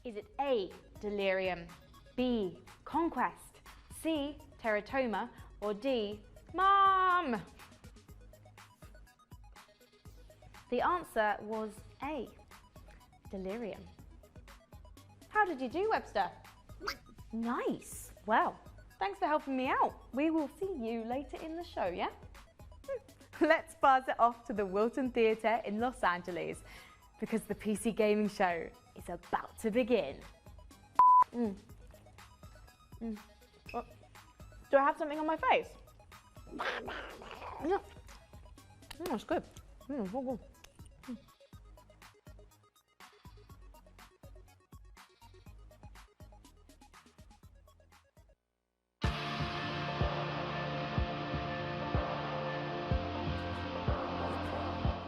Is it A, delirium, B, conquest, C, teratoma, or D, Mom? The answer was A, delirium. How did you do, Webster? Nice. Well, thanks for helping me out. We will see you later in the show, yeah? Let's pass it off to the Wilton Theatre in Los Angeles because the PC gaming show is about to begin. Oh. Do I have something on my face? Yeah. That's good.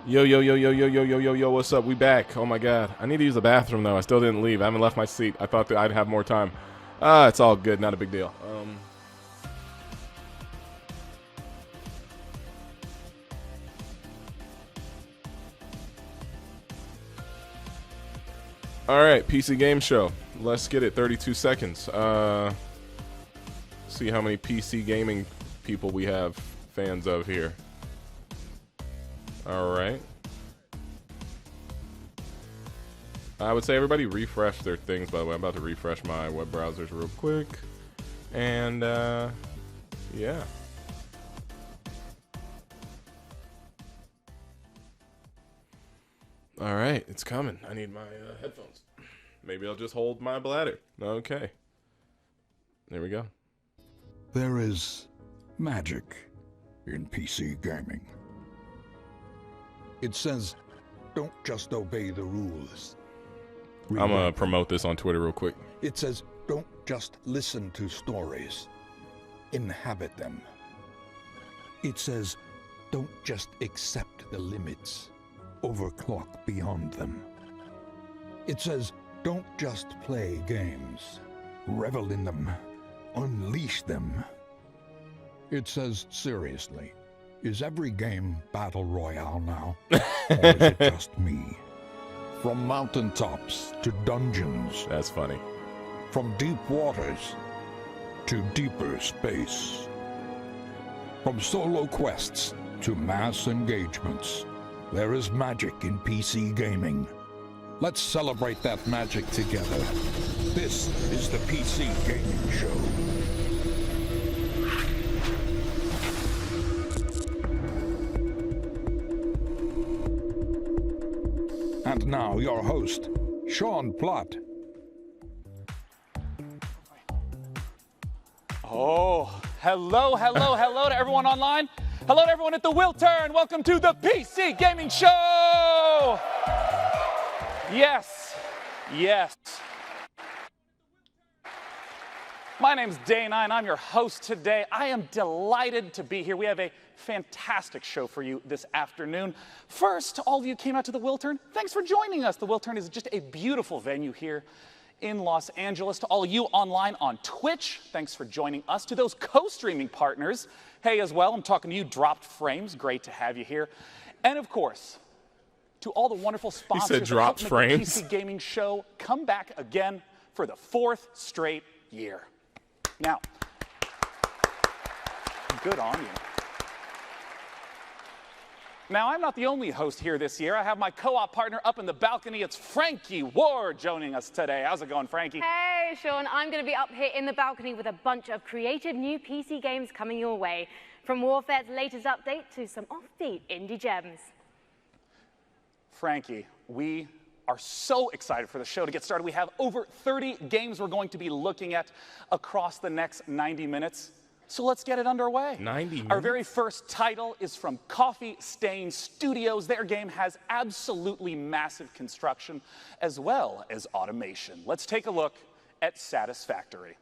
Yo, what's up? We back. Oh my god. I need to use the bathroom though. I still didn't leave. I haven't left my seat. I thought that I'd have more time. It's all good. Not a big deal. Alright, PC game show. Let's get it. 32 seconds. See how many PC gaming people we have fans of here. Alright. I would say everybody refresh their things, by the way. I'm about to refresh my web browsers real quick. And, yeah. Alright, it's coming. I need my headphones. Maybe I'll just hold my bladder. Okay. There we go. There is magic in PC gaming. It says, don't just obey the rules. I'm gonna promote this on Twitter real quick. It says, don't just listen to stories. Inhabit them. It says, don't just accept the limits. Overclock beyond them. It says, don't just play games. Revel in them. Unleash them. It says, seriously, is every game Battle Royale now? Or is it just me? From mountaintops to dungeons. That's funny. From deep waters to deeper space. From solo quests to mass engagements. There is magic in PC gaming. Let's celebrate that magic together. This is the PC Gaming Show. And now your host, Sean Plott. Oh, hello to everyone online. Hello to everyone at the Wiltern. Welcome to the PC Gaming Show. Yes. My name's Dana, and I'm your host today. I am delighted to be here. We have a fantastic show for you this afternoon. First, all of you came out to the Wiltern. Thanks for joining us. The Wiltern is just a beautiful venue here in Los Angeles. To all of you online on Twitch, thanks for joining us. To those co-streaming partners, hey as well, I'm talking to you, Dropped Frames. Great to have you here. And of course, to all the wonderful sponsors that help make the PC Gaming Show come back again for the 4th straight year. Now, good on you. Now, I'm not the only host here this year. I have my co-op partner up in the balcony. It's Frankie Ward joining us today. How's it going, Frankie? Hey, Sean. I'm going to be up here in the balcony with a bunch of creative new PC games coming your way. From Warfare's latest update to some offbeat indie gems. Frankie, we are so excited for the show to get started. We have over 30 games we're going to be looking at across the next 90 minutes. So let's get it underway. 90 minutes? Our very first title is from Coffee Stain Studios. Their game has absolutely massive construction as well as automation. Let's take a look at Satisfactory.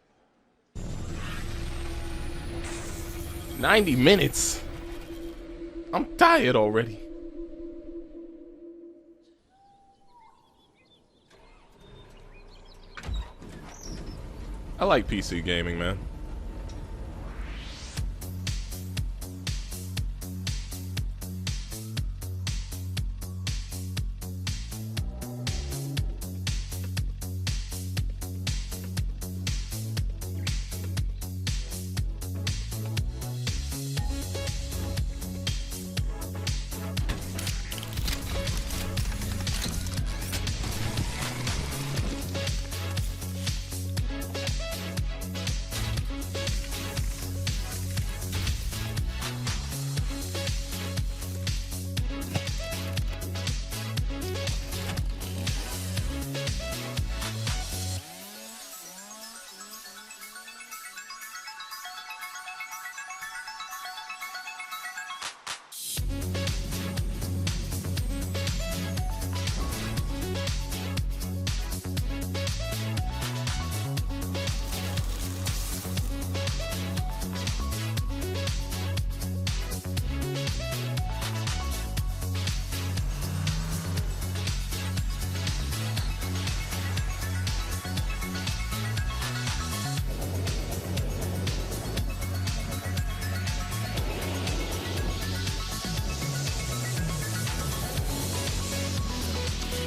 90 minutes? I'm tired already. I like PC gaming, man.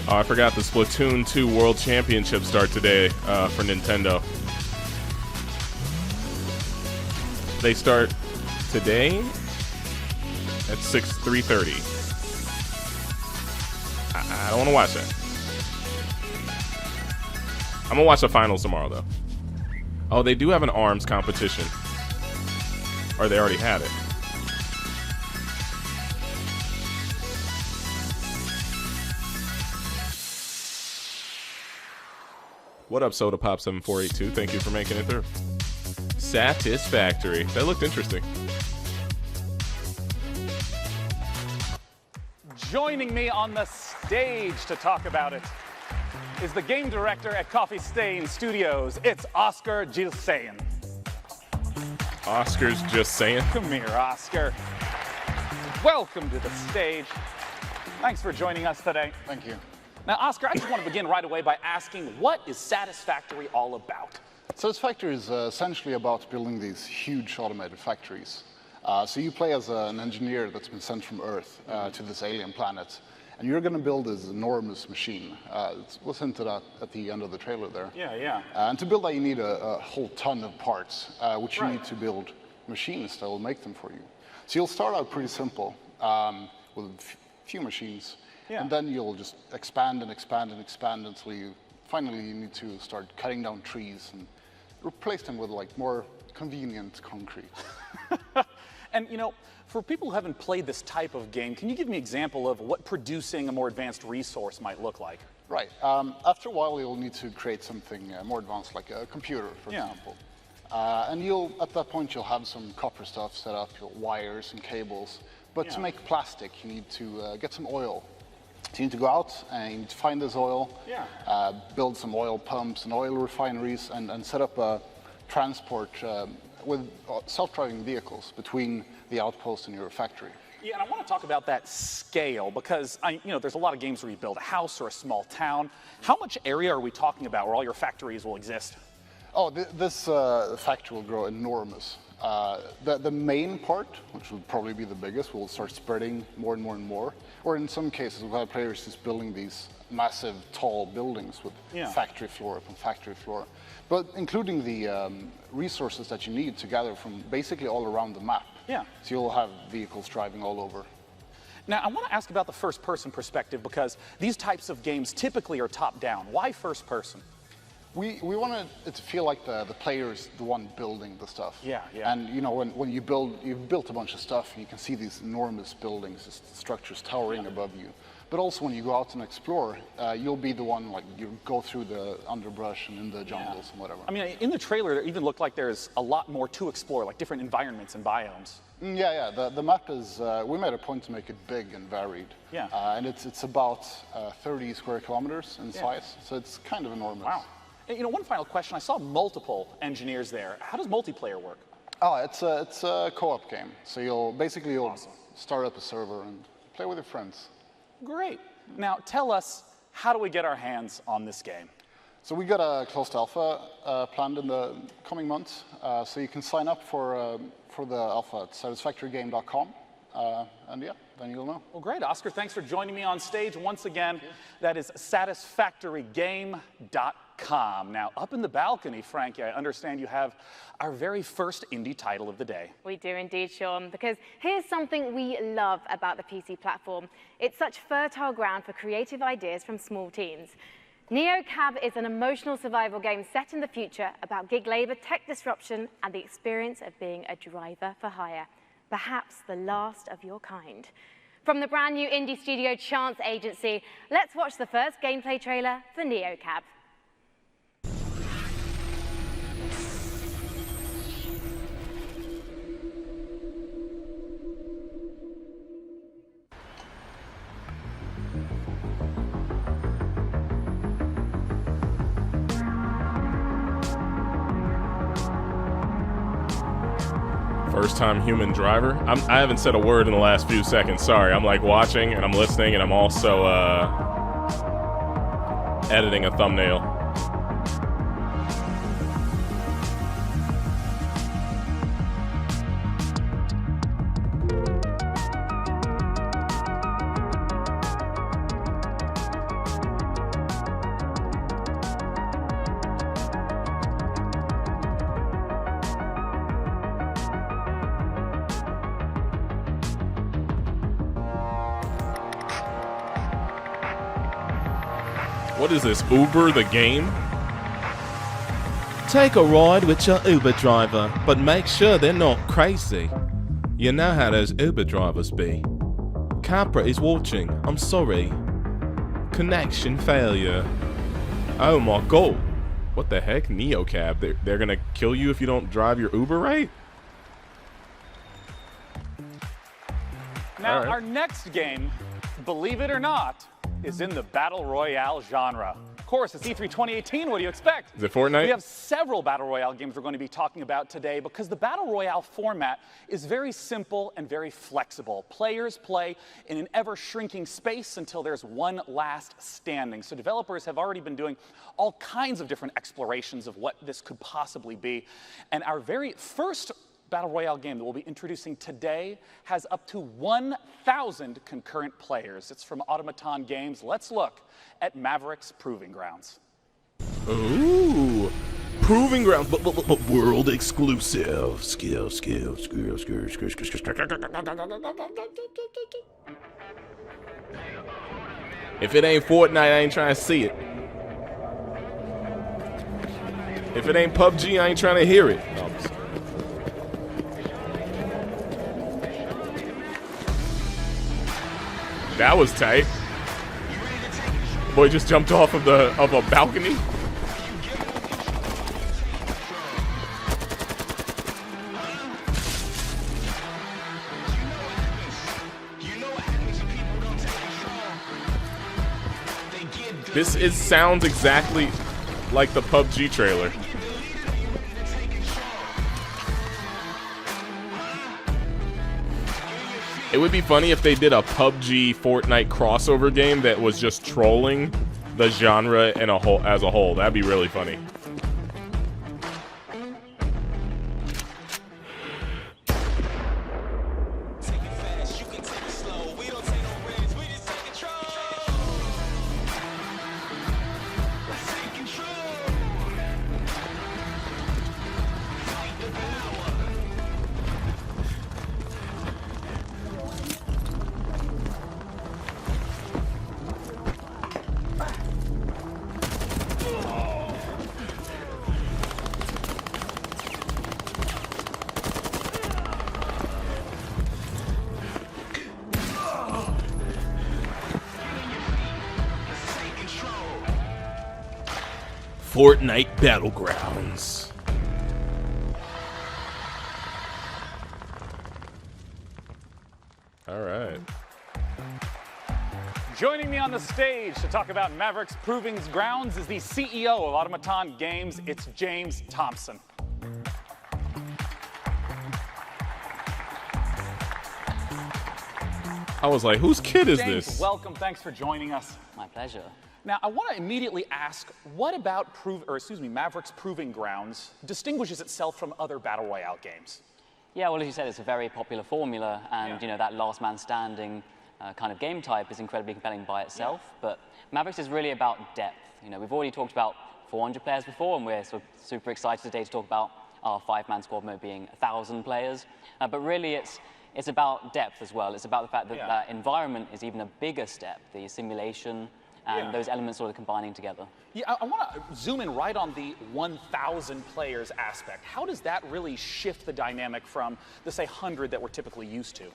Oh, I forgot the Splatoon 2 World Championships start today for Nintendo. They start today at 3:30. I don't want to watch that. I'm gonna watch the finals tomorrow, though. Oh, they do have an ARMS competition. Or they already had it. What up, Soda Pop 7482? Thank you for making it through. Satisfactory. That looked interesting. Joining me on the stage to talk about it is the game director at Coffee Stain Studios. It's Oscar Gilsayan. Oscar's just saying. Come here, Oscar. Welcome to the stage. Thanks for joining us today. Thank you. Now, Oscar, I just want to begin right away by asking, what is Satisfactory all about? Satisfactory is essentially about building these huge automated factories. So you play as an engineer that's been sent from Earth to this alien planet, and you're going to build this enormous machine. We'll hinted at the end of the trailer there. Yeah. And to build that, you need a whole ton of parts, which you need to build machines that will make them for you. So you'll start out pretty simple with a few machines, and then you'll just expand and expand and expand until you finally need to start cutting down trees and replace them with like more convenient concrete. And you know, for people who haven't played this type of game, can you give me an example of what producing a more advanced resource might look like? Right. After a while, you'll need to create something more advanced, like a computer, for example. And at that point, you'll have some copper stuff set up, your wires and cables. But to make plastic, you need to get some oil. So you need to go out and you need to find this oil, build some oil pumps and oil refineries, and set up a transport with self-driving vehicles between the outpost and your factory. Yeah, and I want to talk about that scale because there's a lot of games where you build a house or a small town. How much area are we talking about where all your factories will exist? Oh, this factory will grow enormous. The main part, which will probably be the biggest, will start spreading more and more and more. Or in some cases, we'll have players just building these massive, tall buildings with factory floor upon factory floor. But including the resources that you need to gather from basically all around the map. Yeah. So you'll have vehicles driving all over. Now, I want to ask about the first-person perspective because these types of games typically are top-down. Why first-person? We want it to feel like the player is the one building the stuff. Yeah. And you know, when you've built a bunch of stuff, you can see these enormous buildings, just structures towering above you. But also when you go out and explore, you'll be the one, like, you go through the underbrush and in the jungles and whatever. I mean, in the trailer, it even looked like there's a lot more to explore, like different environments and biomes. Yeah. The map is, we made a point to make it big and varied. Yeah. And it's about 30 square kilometers in size, so it's kind of enormous. Wow. And, you know, one final question. I saw multiple engineers there. How does multiplayer work? Oh, it's a co-op game. So you'll start up a server and play with your friends. Great. Now, tell us, how do we get our hands on this game? So we got a closed alpha planned in the coming months. So you can sign up for the alpha at satisfactorygame.com. And yeah, then you'll know. Well, great. Oscar, thanks for joining me on stage once again. That is satisfactorygame.com. Now, up in the balcony, Frankie, I understand you have our very first indie title of the day. We do indeed, Sean, because here's something we love about the PC platform. It's such fertile ground for creative ideas from small teams. NeoCab is an emotional survival game set in the future about gig labor, tech disruption, and the experience of being a driver for hire. Perhaps the last of your kind. From the brand new indie studio Chance Agency, let's watch the first gameplay trailer for NeoCab. First time human driver. I haven't said a word in the last few seconds. Sorry. I'm like watching and I'm listening and I'm also editing a thumbnail. What is this, Uber the game? Take a ride with your Uber driver, but make sure they're not crazy. You know how those Uber drivers be. Capra is watching, I'm sorry. Connection failure. Oh my god. What the heck? Neocab. They're gonna kill you if you don't drive your Uber right? Now, All right. our next game, believe it or not, is in the Battle Royale genre. Of course, it's E3 2018. What do you expect? Is it Fortnite? We have several Battle Royale games we're going to be talking about today because the Battle Royale format is very simple and very flexible. Players play in an ever-shrinking space until there's one last standing. So developers have already been doing all kinds of different explorations of what this could possibly be. And our very first Battle Royale game that we'll be introducing today has up to 1,000 concurrent players. It's from Automaton Games. Let's look at Mavericks Proving Grounds. Ooh. Proving Grounds, but World exclusive. Skill. if it ain't Fortnite, I ain't trying to see it. If it ain't PUBG, I ain't trying to hear it. No, I'm just- That was tight. Boy just jumped off of a balcony. This sounds exactly like the PUBG trailer. It would be funny if they did a PUBG Fortnite crossover game that was just trolling the genre as a whole. That'd be really funny. Fortnite Battlegrounds. All right. Joining me on the stage to talk about Mavericks Proving Grounds is the CEO of Automaton Games. It's James Thompson. I was like, whose kid is James, this? welcome. Thanks for joining us. My pleasure. Now, I want to immediately ask, what about Mavericks Proving Grounds distinguishes itself from other Battle Royale games? Yeah, well, as you said, it's a very popular formula, and you know that last man standing kind of game type is incredibly compelling by itself. But Mavericks is really about depth. You know, we've already talked about 400 players before, and we're sort of super excited today to talk about our 5-man squad mode being 1,000 players. But really, it's about depth as well. It's about the fact that that environment is even a bigger step, the simulation, and those elements sort of combining together. Yeah, I want to zoom in right on the 1,000 players aspect. How does that really shift the dynamic from the, say, 100 that we're typically used to?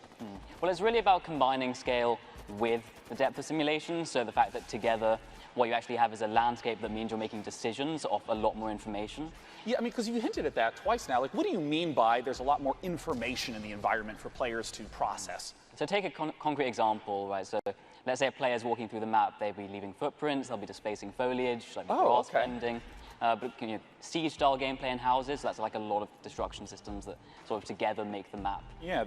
Well, it's really about combining scale with the depth of simulation. So the fact that together, what you actually have is a landscape that means you're making decisions off a lot more information. Yeah, I mean, because you hinted at that twice now. Like, what do you mean by there's a lot more information in the environment for players to process? So take a concrete example, right? So let's say a player's walking through the map, they'll be leaving footprints, they'll be displacing foliage, like grass bending. But siege-style gameplay in houses, that's like a lot of destruction systems that sort of together make the map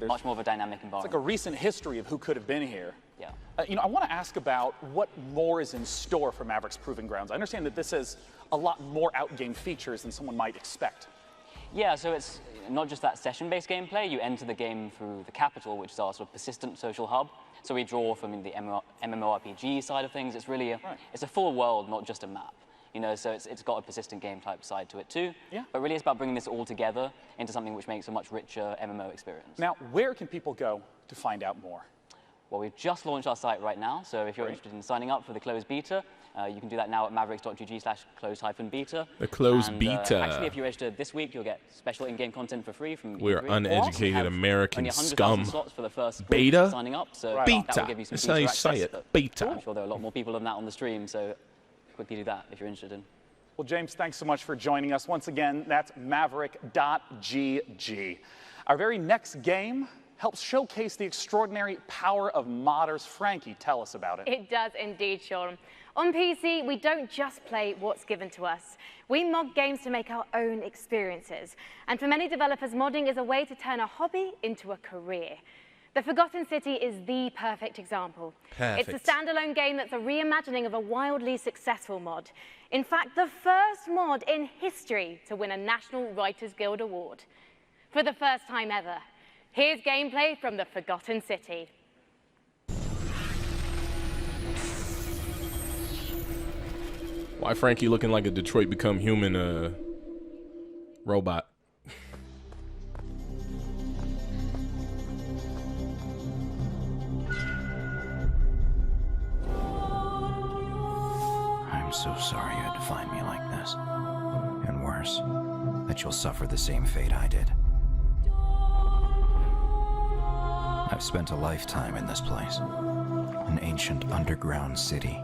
much more of a dynamic environment. It's like a recent history of who could have been here. Yeah. I want to ask about what more is in store for Mavericks Proving Grounds. I understand that this has a lot more out-game features than someone might expect. Yeah, so it's not just that session-based gameplay. You enter the game through the Capital, which is our sort of persistent social hub. So we draw from the MMORPG side of things. It's really it's a full world, not just a map. So it's got a persistent game type side to it too. Yeah. But really it's about bringing this all together into something which makes a much richer MMO experience. Now, where can people go to find out more? Well, we've just launched our site right now, so if you're interested in signing up for the closed beta, you can do that now at mavericks.gg/closed-beta. The closed beta. Actually, if you register this week, you'll get special in-game content for free from We're uneducated American only scum. slots for the first Beta? week signing up, so Beta. that will give you some That's how you feature say access, it. but Beta. I'm sure there are a lot more people than that on the stream, so quickly do that if you're interested in. Well, James, thanks so much for joining us. Once again, that's maverick.gg. Our very next game helps showcase the extraordinary power of modders. Frankie, tell us about it. It does indeed, Sean. On PC, we don't just play what's given to us. We mod games to make our own experiences. And for many developers, modding is a way to turn a hobby into a career. The Forgotten City is the perfect example. Perfect. It's a standalone game that's a reimagining of a wildly successful mod. In fact, the first mod in history to win a National Writers Guild Award. For the first time ever, here's gameplay from the Forgotten City. Why Frankie looking like a Detroit Become Human robot? I'm so sorry you had to find me like this. And worse, that you'll suffer the same fate I did. I've spent a lifetime in this place. An ancient underground city.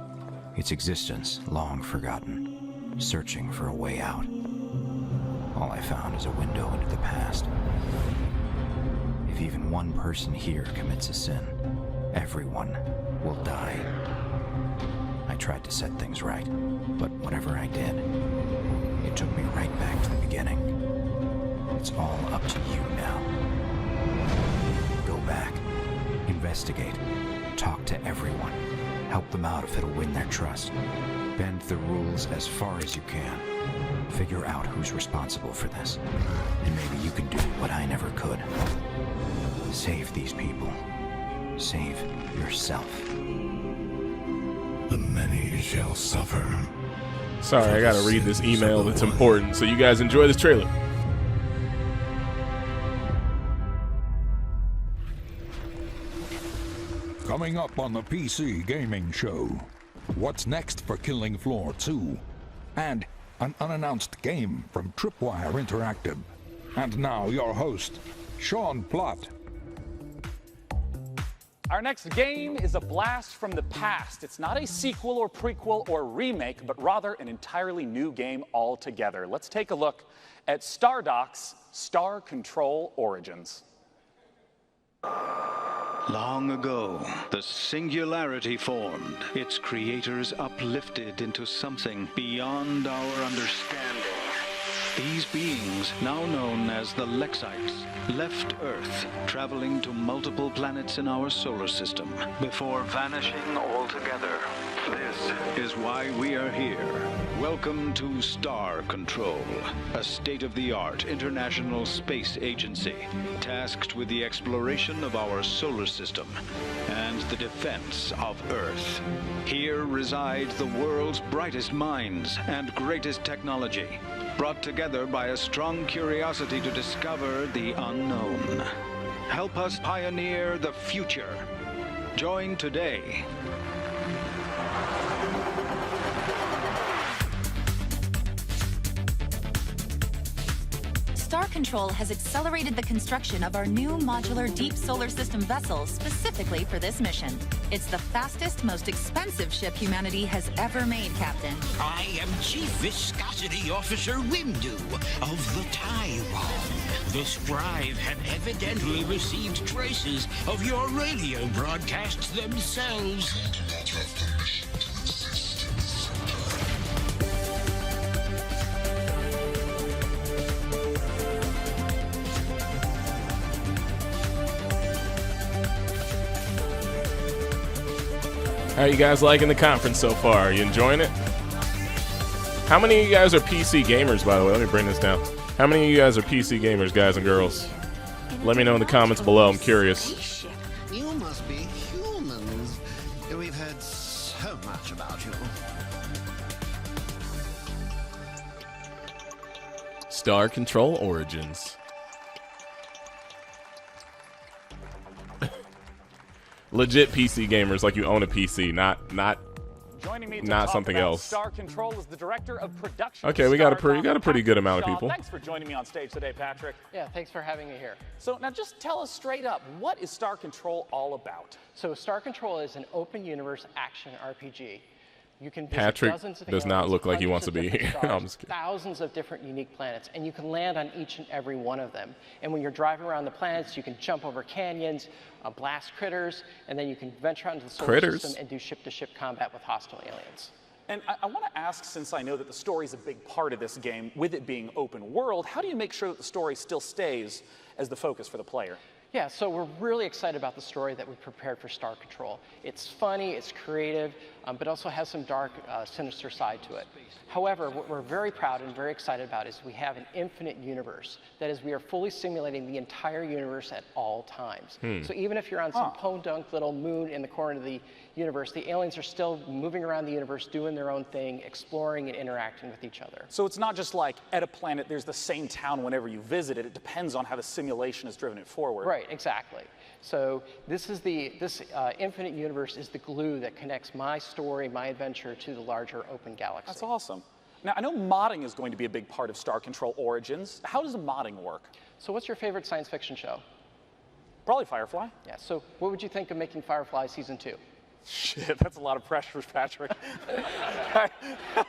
Its existence long forgotten. Searching for a way out. All I found is a window into the past. If even one person here commits a sin, everyone will die. I tried to set things right, but whatever I did, it took me right back to the beginning. It's all up to you now. Go back, investigate, talk to everyone, help them out if it'll win their trust. Bend the rules as far as you can. Figure out who's responsible for this, and maybe you can do what I never could. Save these people. Save yourself. The many shall suffer. Sorry, I gotta read this email that's important. So you guys enjoy this trailer. Coming up on the PC Gaming Show, what's next for Killing Floor 2? And an unannounced game from Tripwire Interactive. And now your host, Sean Plott. Our next game is a blast from the past. It's not a sequel or prequel or remake, but rather an entirely new game altogether. Let's take a look at Stardoc's Star Control Origins. Long ago, the Singularity formed, its creators uplifted into something beyond our understanding. These beings, now known as the Lexites, left Earth, traveling to multiple planets in our solar system, before vanishing altogether. This is why we are here. Welcome to Star Control, a state-of-the-art international space agency tasked with the exploration of our solar system and the defense of Earth. Here reside the world's brightest minds and greatest technology, brought together by a strong curiosity to discover the unknown. Help us pioneer the future. Join today. Star Control has accelerated the construction of our new modular deep solar system vessel specifically for this mission. It's the fastest, most expensive ship humanity has ever made, Captain. I am Chief Viscosity Officer Windu of the Tyrone. The Scribe have evidently received traces of your radio broadcasts themselves. How are you guys liking the conference so far? Are you enjoying it? How many of you guys are PC gamers, by the way? Let me bring this down. How many of you guys are PC gamers, guys and girls? Let me know in the comments below. I'm curious. You must be humans. We've heard so much about you. Star Control Origins. legit PC gamers, like you own a PC, not Joining me to not talk something about else. Star Control is the director of production. Okay, we got a pretty good amount of people. Thanks for joining me on stage today, Patrick. Yeah, thanks for having me here. So now just tell us straight up, what is Star Control all about? So Star Control is an open universe action RPG. You can visit Patrick dozens of does not aliens, look like he hundreds wants of to be different here. stars, I'm just kidding. thousands of different unique planets, and you can land on each and every one of them. And when you're driving around the planets, you can jump over canyons, blast critters, and then you can venture out into the solar system and do ship-to-ship combat with hostile aliens. And I want to ask, since I know that the story is a big part of this game, with it being open world, how do you make sure that the story still stays as the focus for the player? Yeah, so we're really excited about the story that we prepared for Star Control. It's funny, it's creative, but also has some dark, sinister side to it. However, what we're very proud and very excited about is we have an infinite universe. That is, we are fully simulating the entire universe at all times. So even if you're on some podunk little moon in the corner of the universe, the aliens are still moving around the universe, doing their own thing, exploring and interacting with each other. So it's not just like at a planet there's the same town whenever you visit it. It depends on how the simulation has driven it forward. Right, exactly. So this infinite universe is the glue that connects my story, my adventure, to the larger open galaxy. That's awesome. Now, I know modding is going to be a big part of Star Control Origins. How does modding work? So what's your favorite science fiction show? Probably Firefly. Yeah, so what would you think of making Firefly Season 2? Shit, that's a lot of pressure, Patrick.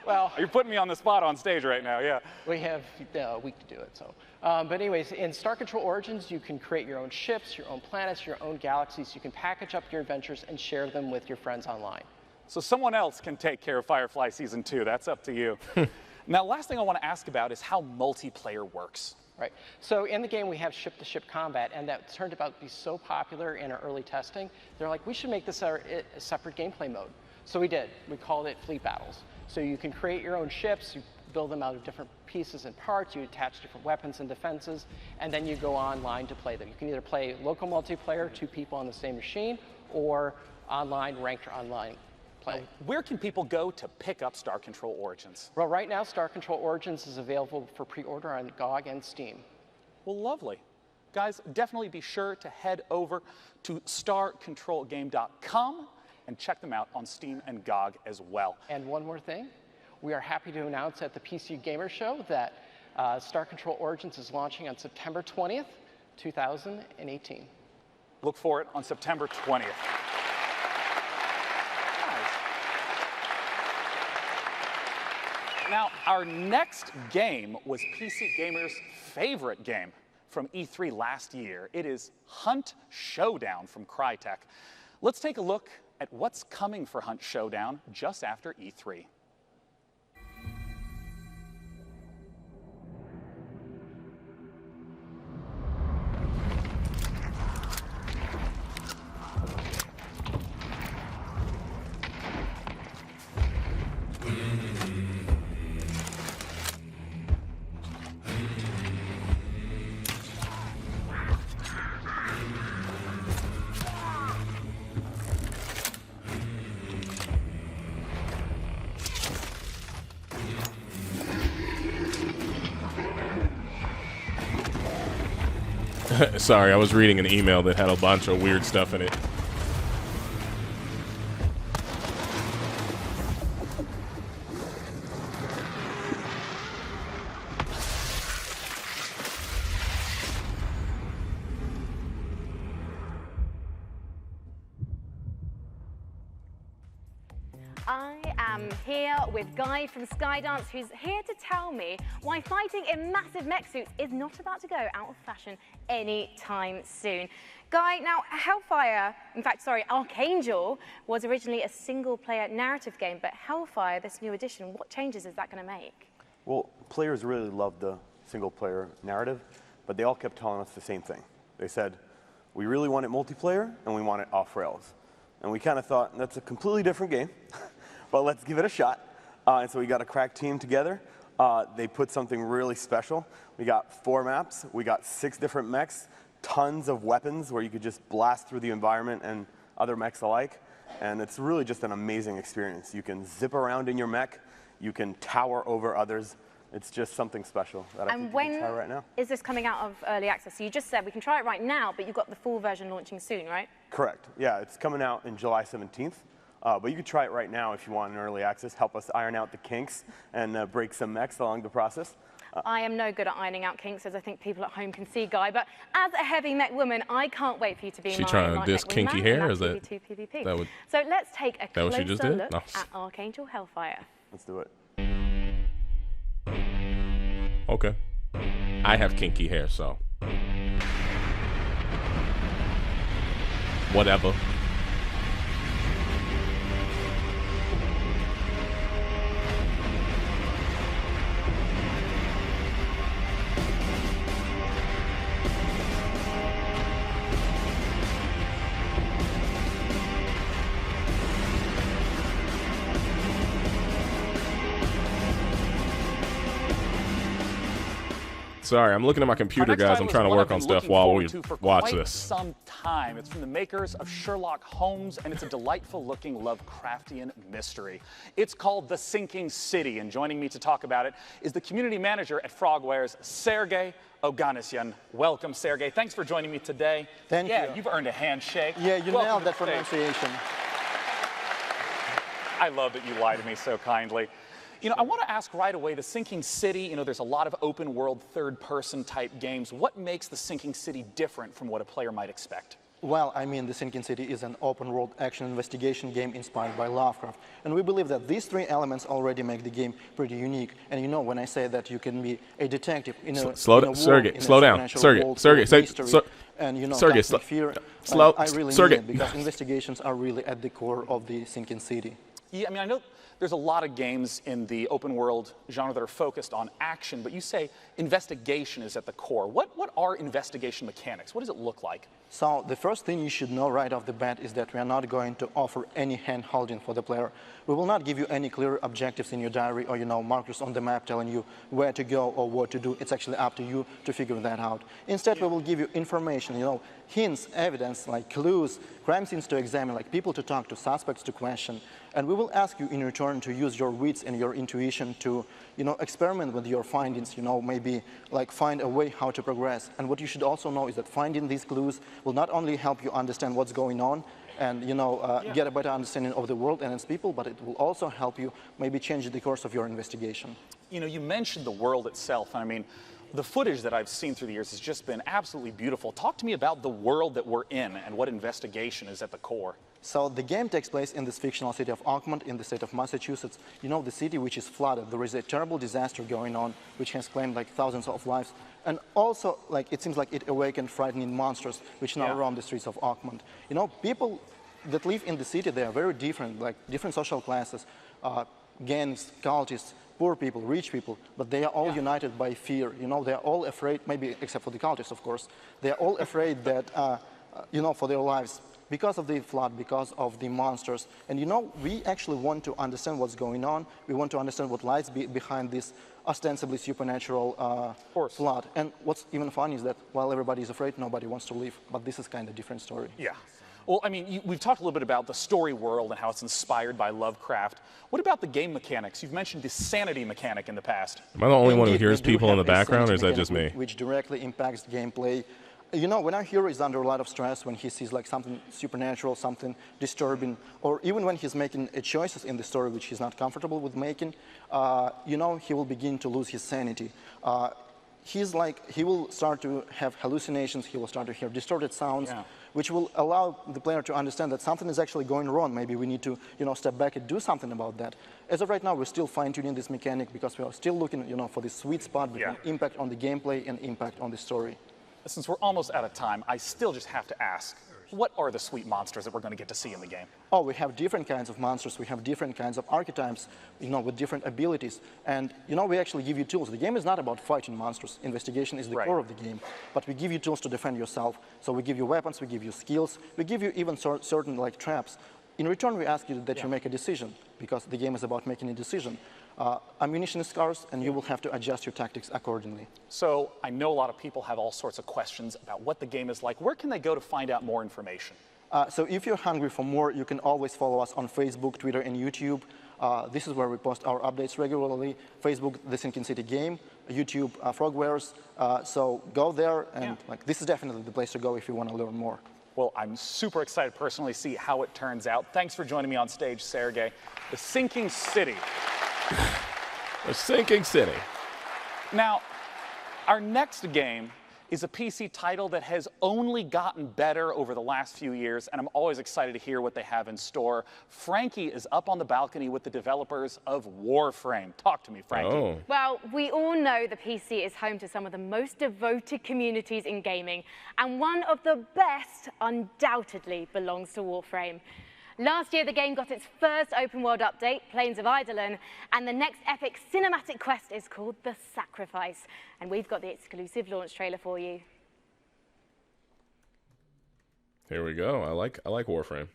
Well, you're putting me on the spot on stage right now, yeah. We have a week to do it, so. But anyways, in Star Control Origins, you can create your own ships, your own planets, your own galaxies. You can package up your adventures and share them with your friends online. So someone else can take care of Firefly Season 2. That's up to you. Now, last thing I want to ask about is how multiplayer works. Right. So in the game, we have ship-to-ship combat, and that turned out to be so popular in our early testing. They're like, we should make this a separate gameplay mode. So we did. We called it Fleet Battles. So you can create your own ships, you build them out of different pieces and parts, you attach different weapons and defenses, and then you go online to play them. You can either play local multiplayer, 2 people on the same machine, or online, ranked or online play. Where can people go to pick up Star Control Origins? Well, right now, Star Control Origins is available for pre-order on GOG and Steam. Well, lovely. Guys, definitely be sure to head over to starcontrolgame.com and check them out on Steam and GOG as well. And one more thing, we are happy to announce at the PC Gamer Show that Star Control Origins is launching on September 20th, 2018. Look for it on September 20th. Now, our next game was PC Gamer's favorite game from E3 last year. It is Hunt Showdown from Crytek. Let's take a look at what's coming for Hunt Showdown just after E3. Sorry, I was reading an email that had a bunch of weird stuff in it. I am here with Guy from Skydance, who's here to tell me why fighting in massive mech suits is not about to go out of fashion anytime soon. Guy, now Hellfire, Archangel was originally a single-player narrative game, but Hellfire, this new edition, what changes is that going to make? Well, players really loved the single-player narrative, but they all kept telling us the same thing. They said, we really want it multiplayer, and we want it off-rails. And we kind of thought, that's a completely different game, but let's give it a shot. And so we got a crack team together. They put something really special. We got 4 maps. We got 6 different mechs, tons of weapons where you could just blast through the environment and other mechs alike. And it's really just an amazing experience. You can zip around in your mech. You can tower over others. It's just something special that I And think you when can try right now. is this coming out of early access? So you just said we can try it right now, but you've got the full version launching soon, right? Correct. Yeah, it's coming out in July 17th. But you can try it right now if you want in early access. Help us iron out the kinks and break some mechs along the process. I am no good at ironing out kinks, as I think people at home can see, Guy. But as a heavy mech woman, I can't wait for you to be She my trying to light diss mech kinky wingman hair, in or is that- PvP. that would- So let's take a that what she closer just did? look No. at Archangel Hellfire. Let's do it. Okay. I have kinky hair, so whatever. Sorry, I'm looking at my computer, Our next guys. title I'm is trying to one work I've on been stuff looking while forward we to for watch quite this. some time. It's from the makers of Sherlock Holmes, and it's a delightful-looking Lovecraftian mystery. It's called The Sinking City, and joining me to talk about it is the community manager at Frogwares, Sergey Oganessian. Welcome, Sergey. Thanks for joining me today. Thank you. Yeah, you've earned a handshake. Yeah, you Welcome nailed to that the stage. pronunciation. I love that you lie to me so kindly. You know, I want to ask right away, The Sinking City, you know, there's a lot of open world, third-person type games. What makes The Sinking City different from what a player might expect? Well, I mean, The Sinking City is an open-world action investigation game inspired by Lovecraft. And we believe that these three elements already make the game pretty unique. And you know, when I say that you can be a detective in a, slow in a down, world, Sergey, in a slow down, supernatural Sergey, world Sergey, full say, of mystery, and, you know, Sergey, constant fear, slow, I really Sergey. mean it, because investigations are really at the core of The Sinking City. Yeah, I mean, I know there's a lot of games in the open world genre that are focused on action, but you say investigation is at the core. What are investigation mechanics? What does it look like? So the first thing you should know right off the bat is that we are not going to offer any hand-holding for the player. We will not give you any clear objectives in your diary or, you know, markers on the map telling you where to go or what to do. It's actually up to you to figure that out. Instead, we will give you information, you know, hints, evidence, like clues, crime scenes to examine, like people to talk to, suspects to question. And we will ask you in return to use your wits and your intuition to, you know, experiment with your findings, you know, maybe like find a way how to progress. And what you should also know is that finding these clues will not only help you understand what's going on and, you know, get a better understanding of the world and its people, but it will also help you maybe change the course of your investigation. You know, you mentioned the world itself, and I mean, the footage that I've seen through the years has just been absolutely beautiful. Talk to me about the world that we're in and what investigation is at the core. So the game takes place in this fictional city of Oakmont in the state of Massachusetts. You know, the city which is flooded. There is a terrible disaster going on which has claimed like thousands of lives. And also, like, it seems like it awakened frightening monsters which now roam the streets of Oakmont. You know, people that live in the city, they are very different, like different social classes, gangs, cultists, poor people, rich people, but they are all united by fear. You know, they are all afraid, maybe except for the cultists, of course. They are all afraid that, you know, for their lives. Because of the flood, because of the monsters. And you know, we actually want to understand what's going on. We want to understand what lies behind this ostensibly supernatural flood. And what's even funny is that while everybody is afraid, nobody wants to leave. But this is kind of a different story. Yeah. Well, I mean, we've talked a little bit about the story world and how it's inspired by Lovecraft. What about the game mechanics? You've mentioned the sanity mechanic in the past. Am I the only one who Indeed, hears we do people in the have a background, or is that sanity just me? mechanic which directly impacts gameplay. You know, when our hero is under a lot of stress, when he sees like something supernatural, something disturbing, or even when he's making choices in the story which he's not comfortable with making, you know, he will begin to lose his sanity. He will start to have hallucinations, he will start to hear distorted sounds, which will allow the player to understand that something is actually going wrong. Maybe we need to, you know, step back and do something about that. As of right now, we're still fine-tuning this mechanic because we are still looking, you know, for this sweet spot between impact on the gameplay and impact on the story. Since we're almost out of time, I still just have to ask, what are the sweet monsters that we're going to get to see in the game? Oh, we have different kinds of monsters. We have different kinds of archetypes, you know, with different abilities. And, you know, we actually give you tools. The game is not about fighting monsters. Investigation is the core of the game. But we give you tools to defend yourself. So we give you weapons, we give you skills, we give you even certain, like, traps. In return, we ask you that you make a decision, because the game is about making a decision. Ammunition is scarce, and you will have to adjust your tactics accordingly. So I know a lot of people have all sorts of questions about what the game is like. Where can they go to find out more information? So if you're hungry for more, you can always follow us on Facebook, Twitter, and YouTube. This is where we post our updates regularly. Facebook, The Sinking City Game, YouTube, Frogwares. So go there, and this is definitely the place to go if you want to learn more. Well, I'm super excited personally to see how it turns out. Thanks for joining me on stage, Sergey. The Sinking City. The Sinking City. Now, our next game is a PC title that has only gotten better over the last few years, and I'm always excited to hear what they have in store. Frankie is up on the balcony with the developers of Warframe. Talk to me, Frankie. Oh. Well, we all know the PC is home to some of the most devoted communities in gaming, and one of the best undoubtedly belongs to Warframe. Last year, the game got its first open-world update, Plains of Eidolon, and the next epic cinematic quest is called The Sacrifice. And we've got the exclusive launch trailer for you. Here we go. I like Warframe.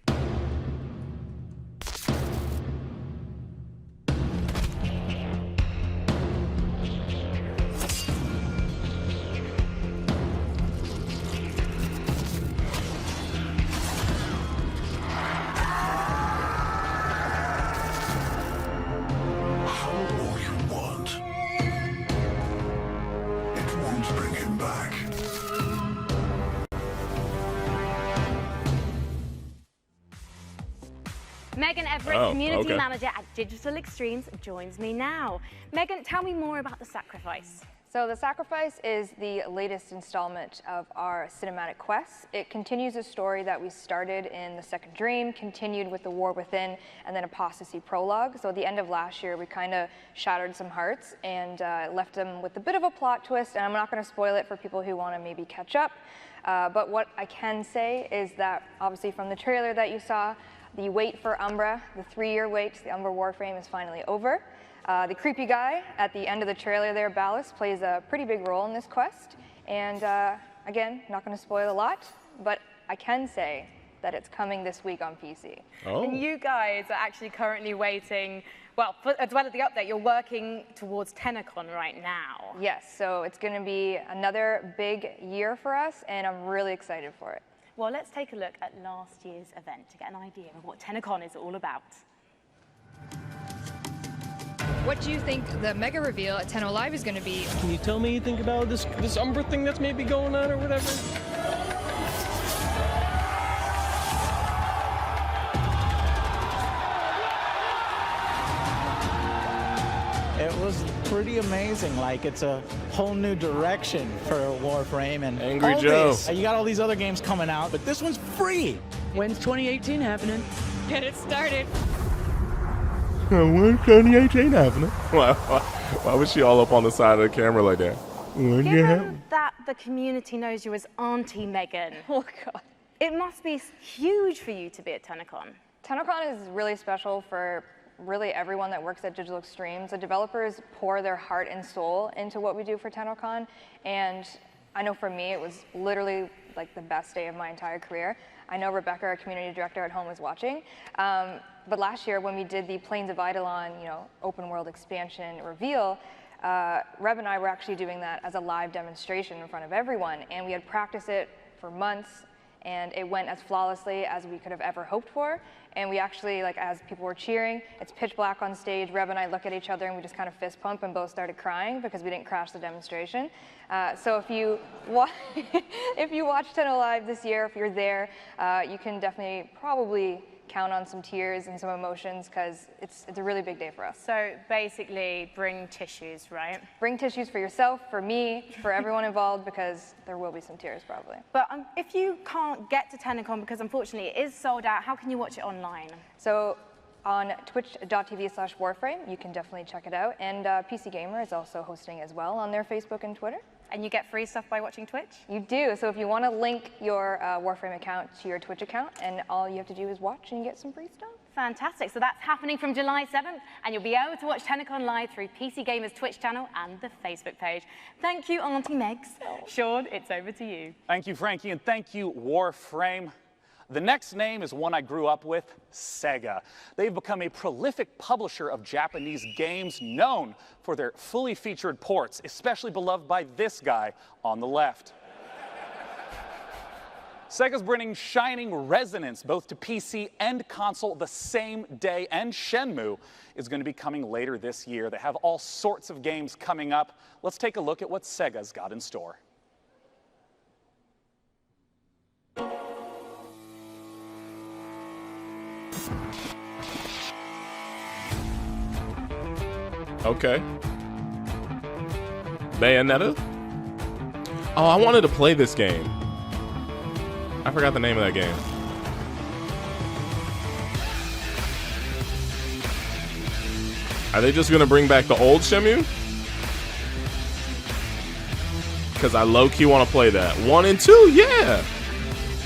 Megan Everett, Community Manager at Digital Extremes, joins me now. Megan, tell me more about The Sacrifice. So The Sacrifice is the latest installment of our cinematic quest. It continues a story that we started in The Second Dream, continued with The War Within, and then Apostasy Prologue. So at the end of last year, we kind of shattered some hearts and left them with a bit of a plot twist, and I'm not going to spoil it for people who want to maybe catch up. But what I can say is that, obviously from the trailer that you saw, the wait for Umbra, the 3-year wait to the Umbra Warframe is finally over. The creepy guy at the end of the trailer there, Ballast, plays a pretty big role in this quest. And again, not going to spoil a lot, but I can say that it's coming this week on PC. Oh. And you guys are actually currently waiting, well, as well as the update, you're working towards TennoCon right now. Yes, so it's going to be another big year for us, and I'm really excited for it. Well, let's take a look at last year's event to get an idea of what TennoCon is all about. What do you think the mega reveal at Tenno Live is going to be? Can you tell me anything about this Umbra thing that's maybe going on or whatever? It was pretty amazing. Like, it's a whole new direction for Warframe. And Angry Joe. You got all these other games coming out, but this one's free. When's 2018 happening? Get it started. When's 2018 happening? Why was she all up on the side of the camera like that? Given that the community knows you as Auntie Megan, oh God, it must be huge for you to be at TennoCon. TennoCon is really special for really everyone that works at Digital Extremes. The developers pour their heart and soul into what we do for TennoCon, and I know for me it was literally like the best day of my entire career. I know Rebecca, our community director at home, is watching. But last year when we did the Plains of Eidolon, open world expansion reveal, Reb and I were actually doing that as a live demonstration in front of everyone, and we had practiced it for months, and it went as flawlessly as we could have ever hoped for. And we actually, like, as people were cheering, it's pitch black on stage, Reb and I look at each other and we just kind of fist pump and both started crying because we didn't crash the demonstration. So if you watch Tenno Live this year, if you're there, you can definitely probably count on some tears and some emotions because it's a really big day for us. So basically, bring tissues, right? Bring tissues for yourself, for me, for everyone involved, because there will be some tears probably. But if you can't get to TennoCon because unfortunately it is sold out, how can you watch it online? So on twitch.tv/Warframe, you can definitely check it out. And PC Gamer is also hosting as well on their Facebook and Twitter. And you get free stuff by watching Twitch? You do. So if you want to link your Warframe account to your Twitch account, and all you have to do is watch and you get some free stuff. Fantastic. So that's happening from July 7th, and you'll be able to watch TennoCon live through PC Gamer's Twitch channel and the Facebook page. Thank you, Auntie Megs. Sean, it's over to you. Thank you, Frankie, and thank you, Warframe. The next name is one I grew up with, Sega. They've become a prolific publisher of Japanese games known for their fully featured ports, especially beloved by this guy on the left. Sega's bringing Shining Resonance both to PC and console the same day, and Shenmue is going to be coming later this year. They have all sorts of games coming up. Let's take a look at what Sega's got in store. Okay. Bayonetta? Oh, I wanted to play this game. I forgot the name of that game. Are they just gonna bring back the old Shenmue? Because I low-key want to play that. 1 and 2, yeah!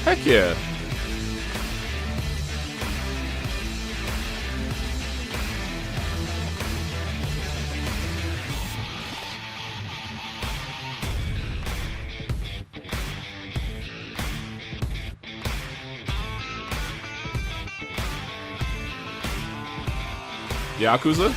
Heck yeah. Yakuza?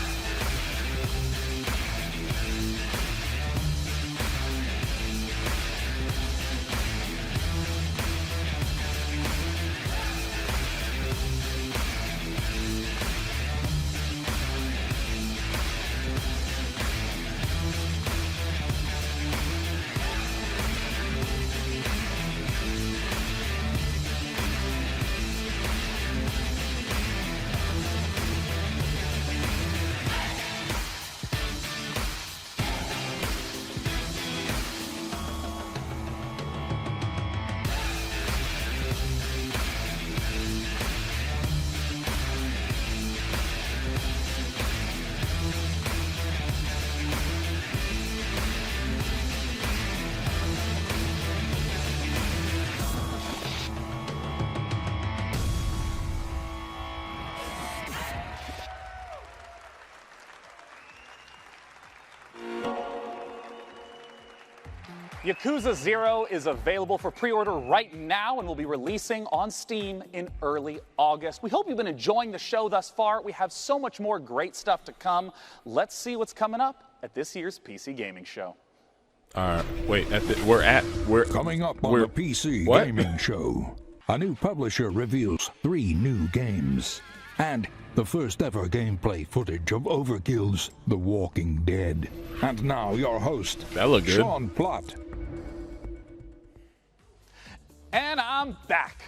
Yakuza 0 is available for pre-order right now and will be releasing on Steam in early August. We hope you've been enjoying the show thus far. We have so much more great stuff to come. Let's see what's coming up at this year's PC Gaming Show. Wait, we're coming up on the PC Gaming Show. A new publisher reveals 3 new games and the first ever gameplay footage of Overkill's The Walking Dead. And now your host, that looked good. Sean Plott. And I'm back.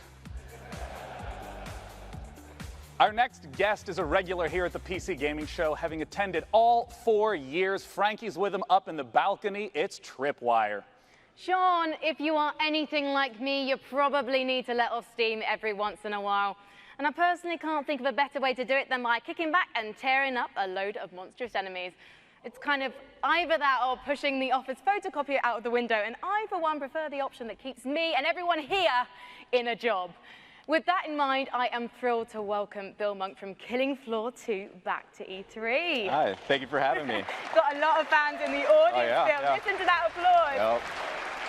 Our next guest is a regular here at the PC Gaming Show, having attended all 4 years. Frankie's with him up in the balcony. It's Tripwire. Sean, if you are anything like me, you probably need to let off steam every once in a while. And I personally can't think of a better way to do it than by kicking back and tearing up a load of monstrous enemies. It's kind of either that or pushing the office photocopier out of the window, and I, for one, prefer the option that keeps me and everyone here in a job. With that in mind, I am thrilled to welcome Bill Monk from Killing Floor 2 back to E3. Hi, thank you for having me. Got a lot of fans in the audience still. Listen to that applause. Yep.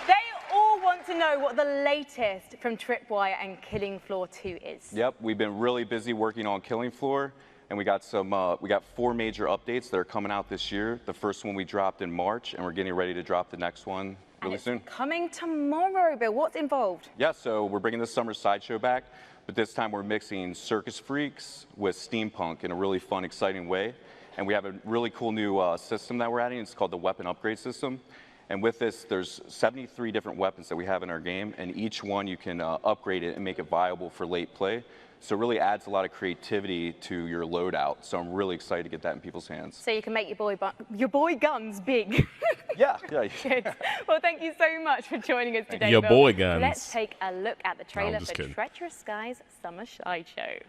They all want to know what the latest from Tripwire and Killing Floor 2 is. Yep, we've been really busy working on Killing Floor, and we got 4 major updates that are coming out this year. The first one we dropped in March, and we're getting ready to drop the next one really soon. Coming tomorrow, Bill. What's involved? Yeah, so we're bringing the summer sideshow back, but this time we're mixing circus freaks with steampunk in a really fun, exciting way. And we have a really cool new system that we're adding. It's called the Weapon Upgrade System. And with this, there's 73 different weapons that we have in our game, and each one you can upgrade it and make it viable for late play. So it really adds a lot of creativity to your loadout. So I'm really excited to get that in people's hands. So you can make your boy guns big. Yeah. Good. Well, thank you so much for joining us today, Your Bill. boy guns. Let's take a look at the trailer for kidding. Treacherous Skies Summer Sideshow.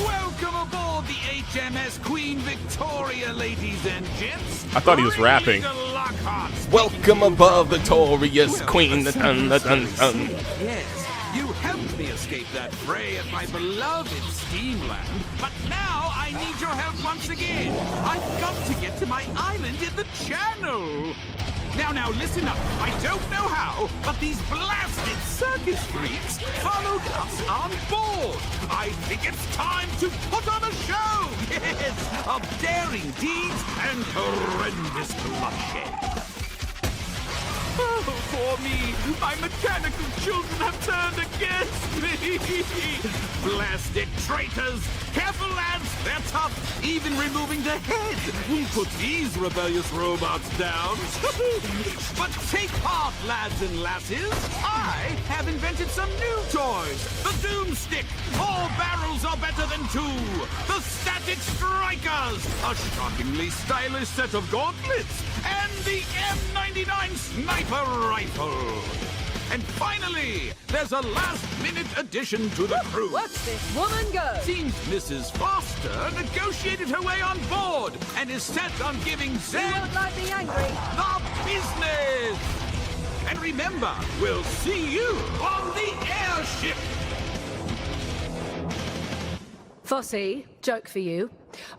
Welcome aboard the HMS Queen Victoria, ladies and gents. I thought he was rapping. Welcome above, Victorious Queen. Yes, You helped me escape that fray at my beloved Steamland, but now I need your help once again. I've got to get to my island in the channel. Now, listen up. I don't know how, but these blasted circus freaks followed us on board. I think it's time to put on a show. Yes, of daring deeds and horrendous bloodshed. Oh, for me, my mechanical children have turned against me. Blasted traitors! Careful, lads, they're tough. Even removing the head won't put these rebellious robots down. But take heart, lads and lasses. I have invented some new toys. The Doomstick. All barrels are better than two. The Static Strikers. A shockingly stylish set of gauntlets. And the M99 Sniper Rifle. And finally, there's a last-minute addition to the crew. Watch this woman go. Seems Mrs. Foster negotiated her way on board and is set on giving Zed You won't like me angry. the business. And remember, we'll see you on the airship. Fossey, joke for you.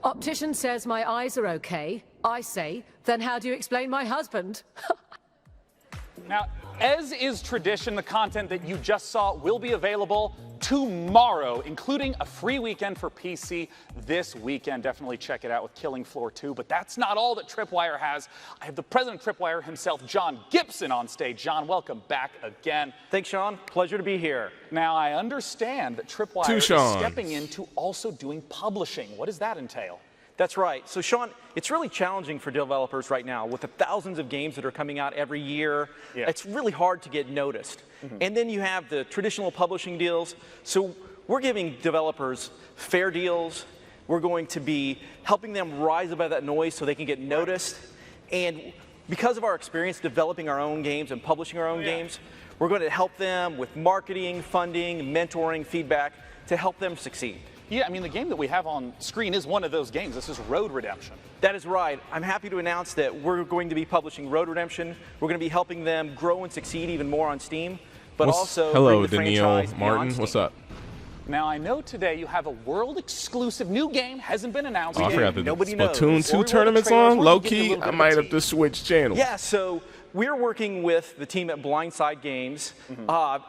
Optician says my eyes are okay. I say, then how do you explain my husband? Now, as is tradition, the content that you just saw will be available tomorrow, including a free weekend for PC this weekend. Definitely check it out with Killing Floor 2. But that's not all that Tripwire has. I have the president of Tripwire himself, John Gibson, on stage. John, welcome back again. Thanks, Sean. Pleasure to be here. Now, I understand that Tripwire is stepping into also doing publishing. What does that entail? That's right. So, Sean, it's really challenging for developers right now with the thousands of games that are coming out every year. Yeah. It's really hard to get noticed. And then you have the traditional publishing deals. So we're giving developers fair deals. We're going to be helping them rise above that noise so they can get noticed. And because of our experience developing our own games and publishing our own games, we're going to help them with marketing, funding, mentoring, feedback to help them succeed. Yeah, I mean, the game that we have on screen is one of those games. This is Road Redemption. That is right. I'm happy to announce that we're going to be publishing Road Redemption. We're going to be helping them grow and succeed even more on Steam, but also hello, bring the Danielle franchise beyond Martin. Steam. What's up? Now, I know today you have a world-exclusive new game, hasn't been announced Oh, I yet. forgot the Nobody knows. Splatoon 2 tournaments on. Low key, I might have to switch channels. Yeah, so we're working with the team at Blindside Games,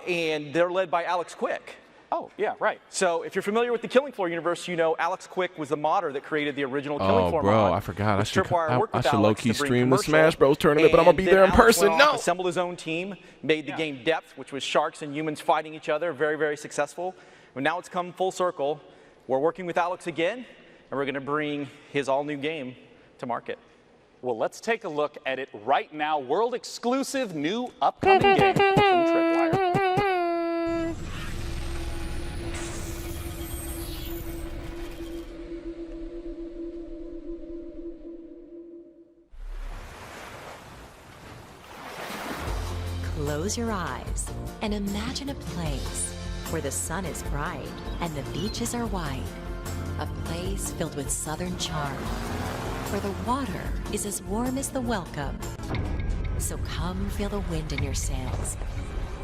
and they're led by Alex Quick. Oh, yeah, right. So if you're familiar with the Killing Floor universe, you know Alex Quick was the modder that created the original Killing Floor mod. Oh, bro, I forgot. I should Alex low-key to bring stream the commercial. Smash Bros. Tournament, but I'm going to be And there in then Alex person. went off, No! assembled his own team, made the game Depth, which was sharks and humans fighting each other, very, very successful. But now it's come full circle. We're working with Alex again, and we're going to bring his all-new game to market. Well, let's take a look at it right now. World-exclusive new upcoming game from Tripwire. Close your eyes and imagine a place where the sun is bright and the beaches are wide. A place filled with southern charm, where the water is as warm as the welcome. So come feel the wind in your sails.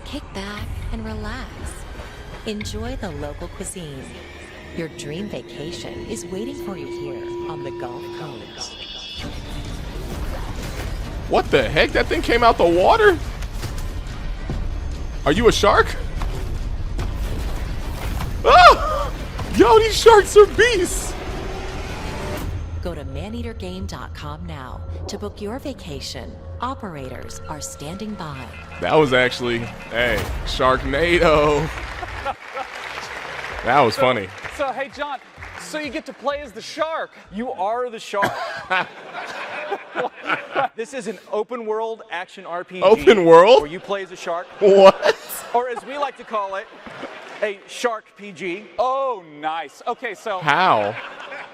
Kick back and relax. Enjoy the local cuisine. Your dream vacation is waiting for you here on the Gulf Coast. What the heck? That thing came out the water? Are you a shark? Ah! Yo, these sharks are beasts! Go to maneatergame.com now to book your vacation. Operators are standing by. That was actually, hey, Sharknado. That was funny. So, hey, John, so you get to play as the shark. You are the shark. This is an open world action RPG. Open world? Where you play as a shark. What? Or as we like to call it, a shark PG. Oh, nice. Okay, so. How?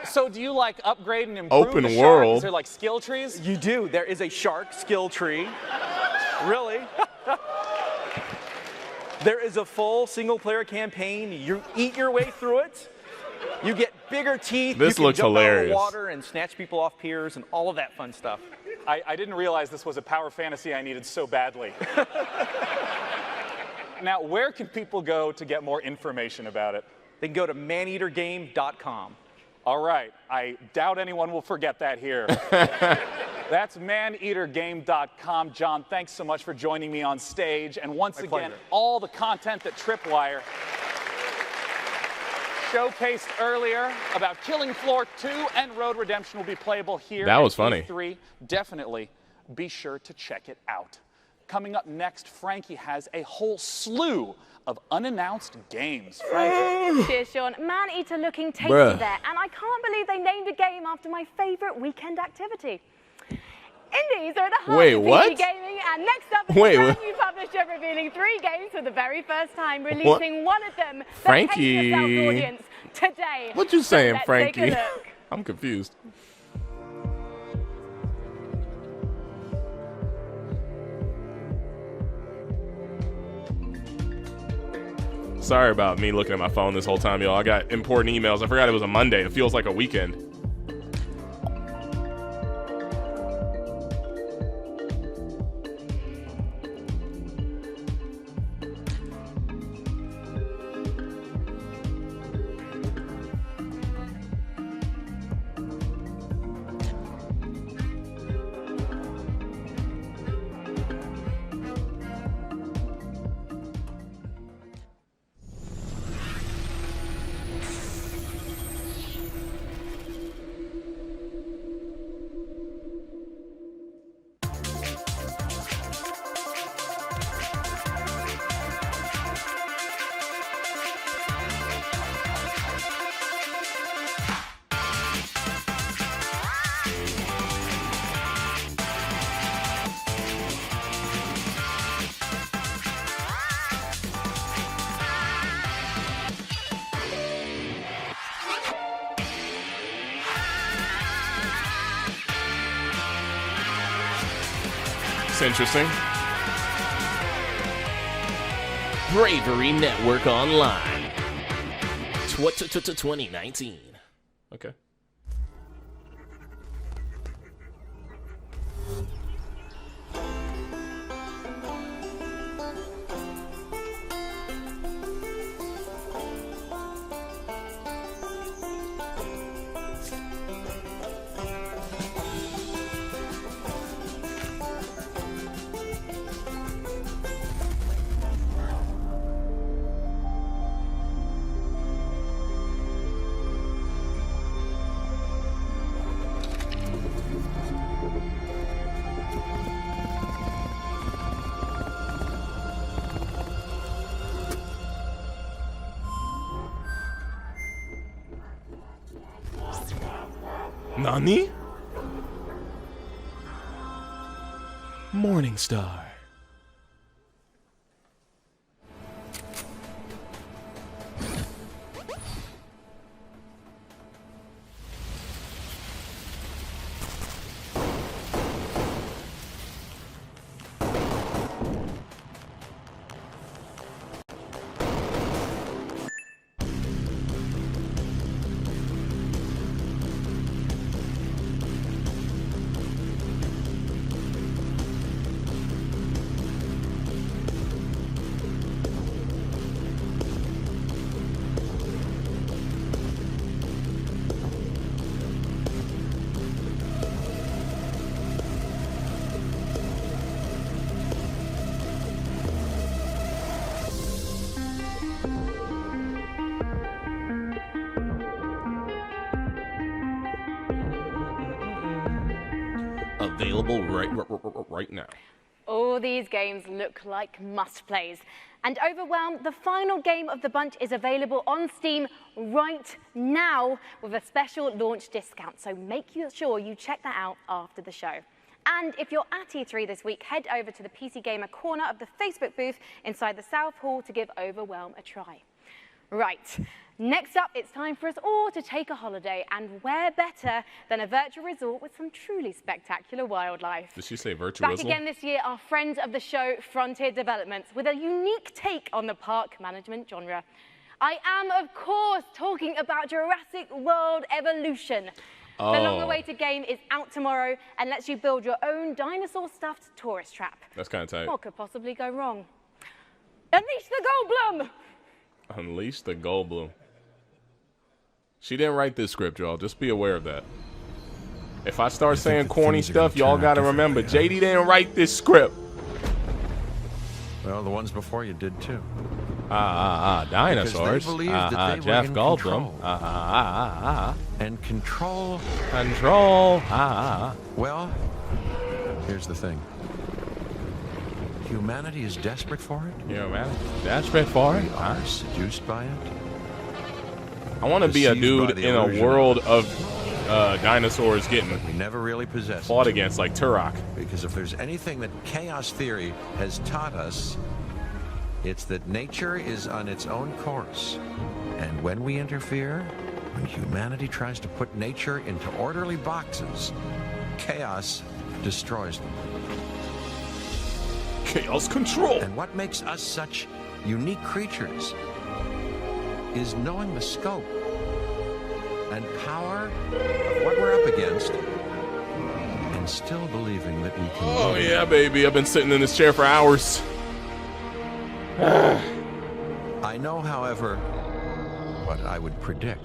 So do you like upgrade and improve Open the shark? world? Is there like skill trees? You do. There is a shark skill tree. Really? There is a full single player campaign. You eat your way through it. You get bigger teeth. This you looks can jump out of hilarious. the water and snatch people off piers and all of that fun stuff. I didn't realize this was a power fantasy I needed so badly. Now, where can people go to get more information about it? They can go to maneatergame.com. All right. I doubt anyone will forget that here. That's maneatergame.com. John, thanks so much for joining me on stage. And once again, pleasure. all the content that Tripwire showcased earlier about Killing Floor 2 and Road Redemption will be playable here. That was at funny. E3. Definitely be sure to check it out. Coming up next, Frankie has a whole slew of unannounced games. Frankie. Cheers, Sean. Maneater looking tasty Bruh. there. And I can't believe they named a game after my favourite weekend activity. Indies are at the heart Wait, of what? PC gaming, and next up is Wait, a brand what? new publisher revealing 3 games for the very first time, releasing one of them, the Frankie. Pay-Per-View audience, today. What you saying, Let's Frankie? Take a look. I'm confused. Sorry about me looking at my phone this whole time, y'all. I got important emails. I forgot it was a Monday. It feels like a weekend. It's interesting. Bravery Network Online. 2019. Okay. Nani? Morningstar. Available right now. All these games look like must-plays. And Overwhelmed, the final game of the bunch, is available on Steam right now with a special launch discount. So make sure you check that out after the show. And if you're at E3 this week, head over to the PC Gamer corner of the Facebook booth inside the South Hall to give Overwhelm a try. Right, next up, it's time for us all to take a holiday, and where better than a virtual resort with some truly spectacular wildlife. Did she say virtual? Back again this year are friends of the show, Frontier Developments, with a unique take on the park management genre. I am, of course, talking about Jurassic World Evolution. The long-awaited game is out tomorrow and lets you build your own dinosaur-stuffed tourist trap. That's kind of tight. What could possibly go wrong? Unleash the Goldblum! Unleash the Goldblum. She didn't write this script, y'all. Just be aware of that. If I start saying corny stuff, y'all gotta remember, JD didn't write this script. Well, the ones before you did too. Dinosaurs. Because they believed that they Jeff were in Goldblum. control. And control. Well, here's the thing. Humanity is desperate for it. Desperate for it. We are seduced by it. I want to be a dude in a world of dinosaurs getting we never really possessed fought against, like Turok. Because if there's anything that chaos theory has taught us, it's that nature is on its own course. And when we interfere, when humanity tries to put nature into orderly boxes, chaos destroys them. Chaos control. And what makes us such unique creatures is knowing the scope and power of what we're up against and still believing that we can. Oh, yeah, baby. I've been sitting in this chair for hours. I know, however, what I would predict.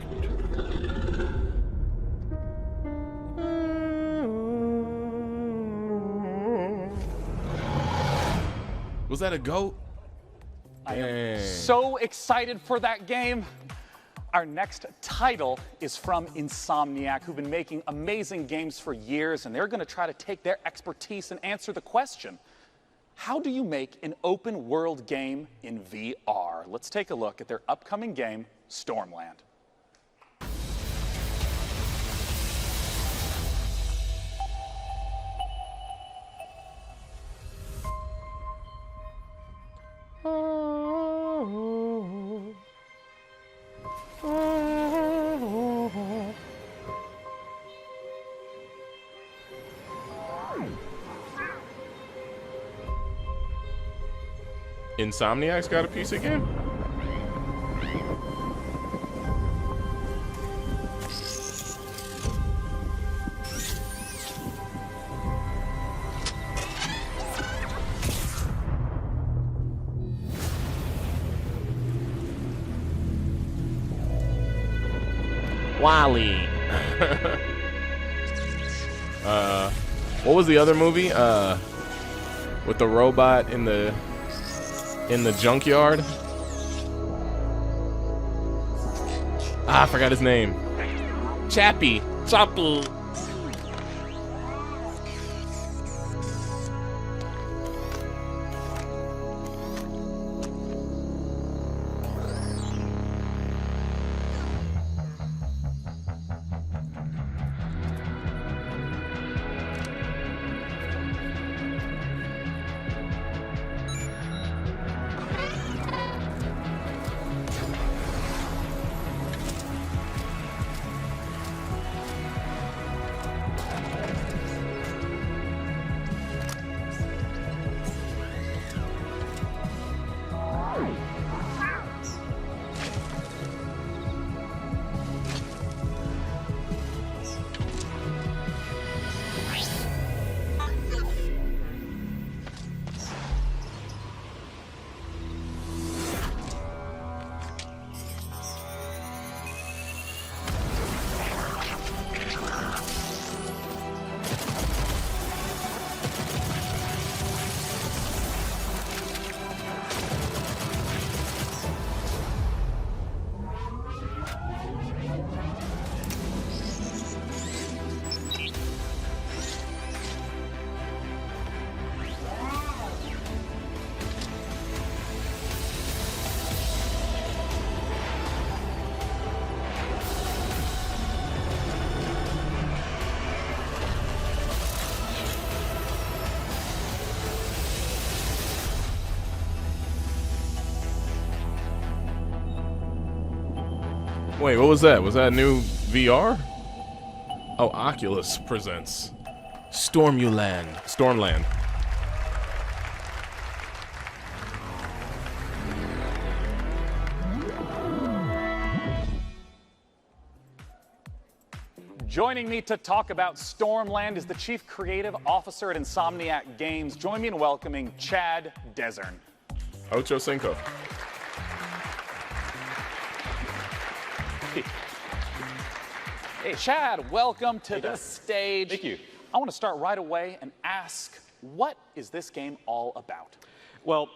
Was that a goat? I am so excited for that game. Our next title is from Insomniac, who've been making amazing games for years, and they're going to try to take their expertise and answer the question, how do you make an open world game in VR? Let's take a look at their upcoming game, Stormland. Insomniac's got a PC game? Wally. What was the other movie? With the robot in the junkyard. I forgot his name. Chappie. Wait, what was that? Was that new VR? Oh, Oculus presents Stormland. Joining me to talk about Stormland is the Chief Creative Officer at Insomniac Games. Join me in welcoming Chad Desern. Ocho Cinco. Hey, Chad, welcome to the stage. Thank you. I want to start right away and ask, what is this game all about? Well,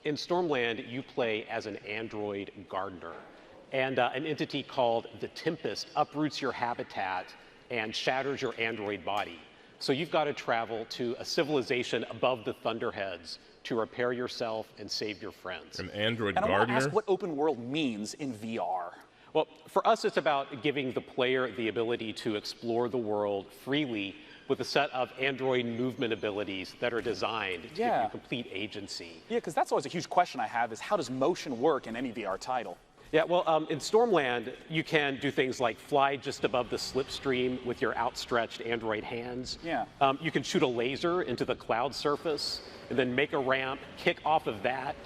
in Stormland, you play as an android gardener, and an entity called the Tempest uproots your habitat and shatters your android body. So you've got to travel to a civilization above the Thunderheads to repair yourself and save your friends. An android And I want gardener? to ask what open world means in VR. Well, for us, it's about giving the player the ability to explore the world freely with a set of android movement abilities that are designed to give you complete agency. Yeah, because that's always a huge question I have is how does motion work in any VR title? Yeah, well, in Stormland, you can do things like fly just above the slipstream with your outstretched android hands. Yeah. You can shoot a laser into the cloud surface and then make a ramp, kick off of that,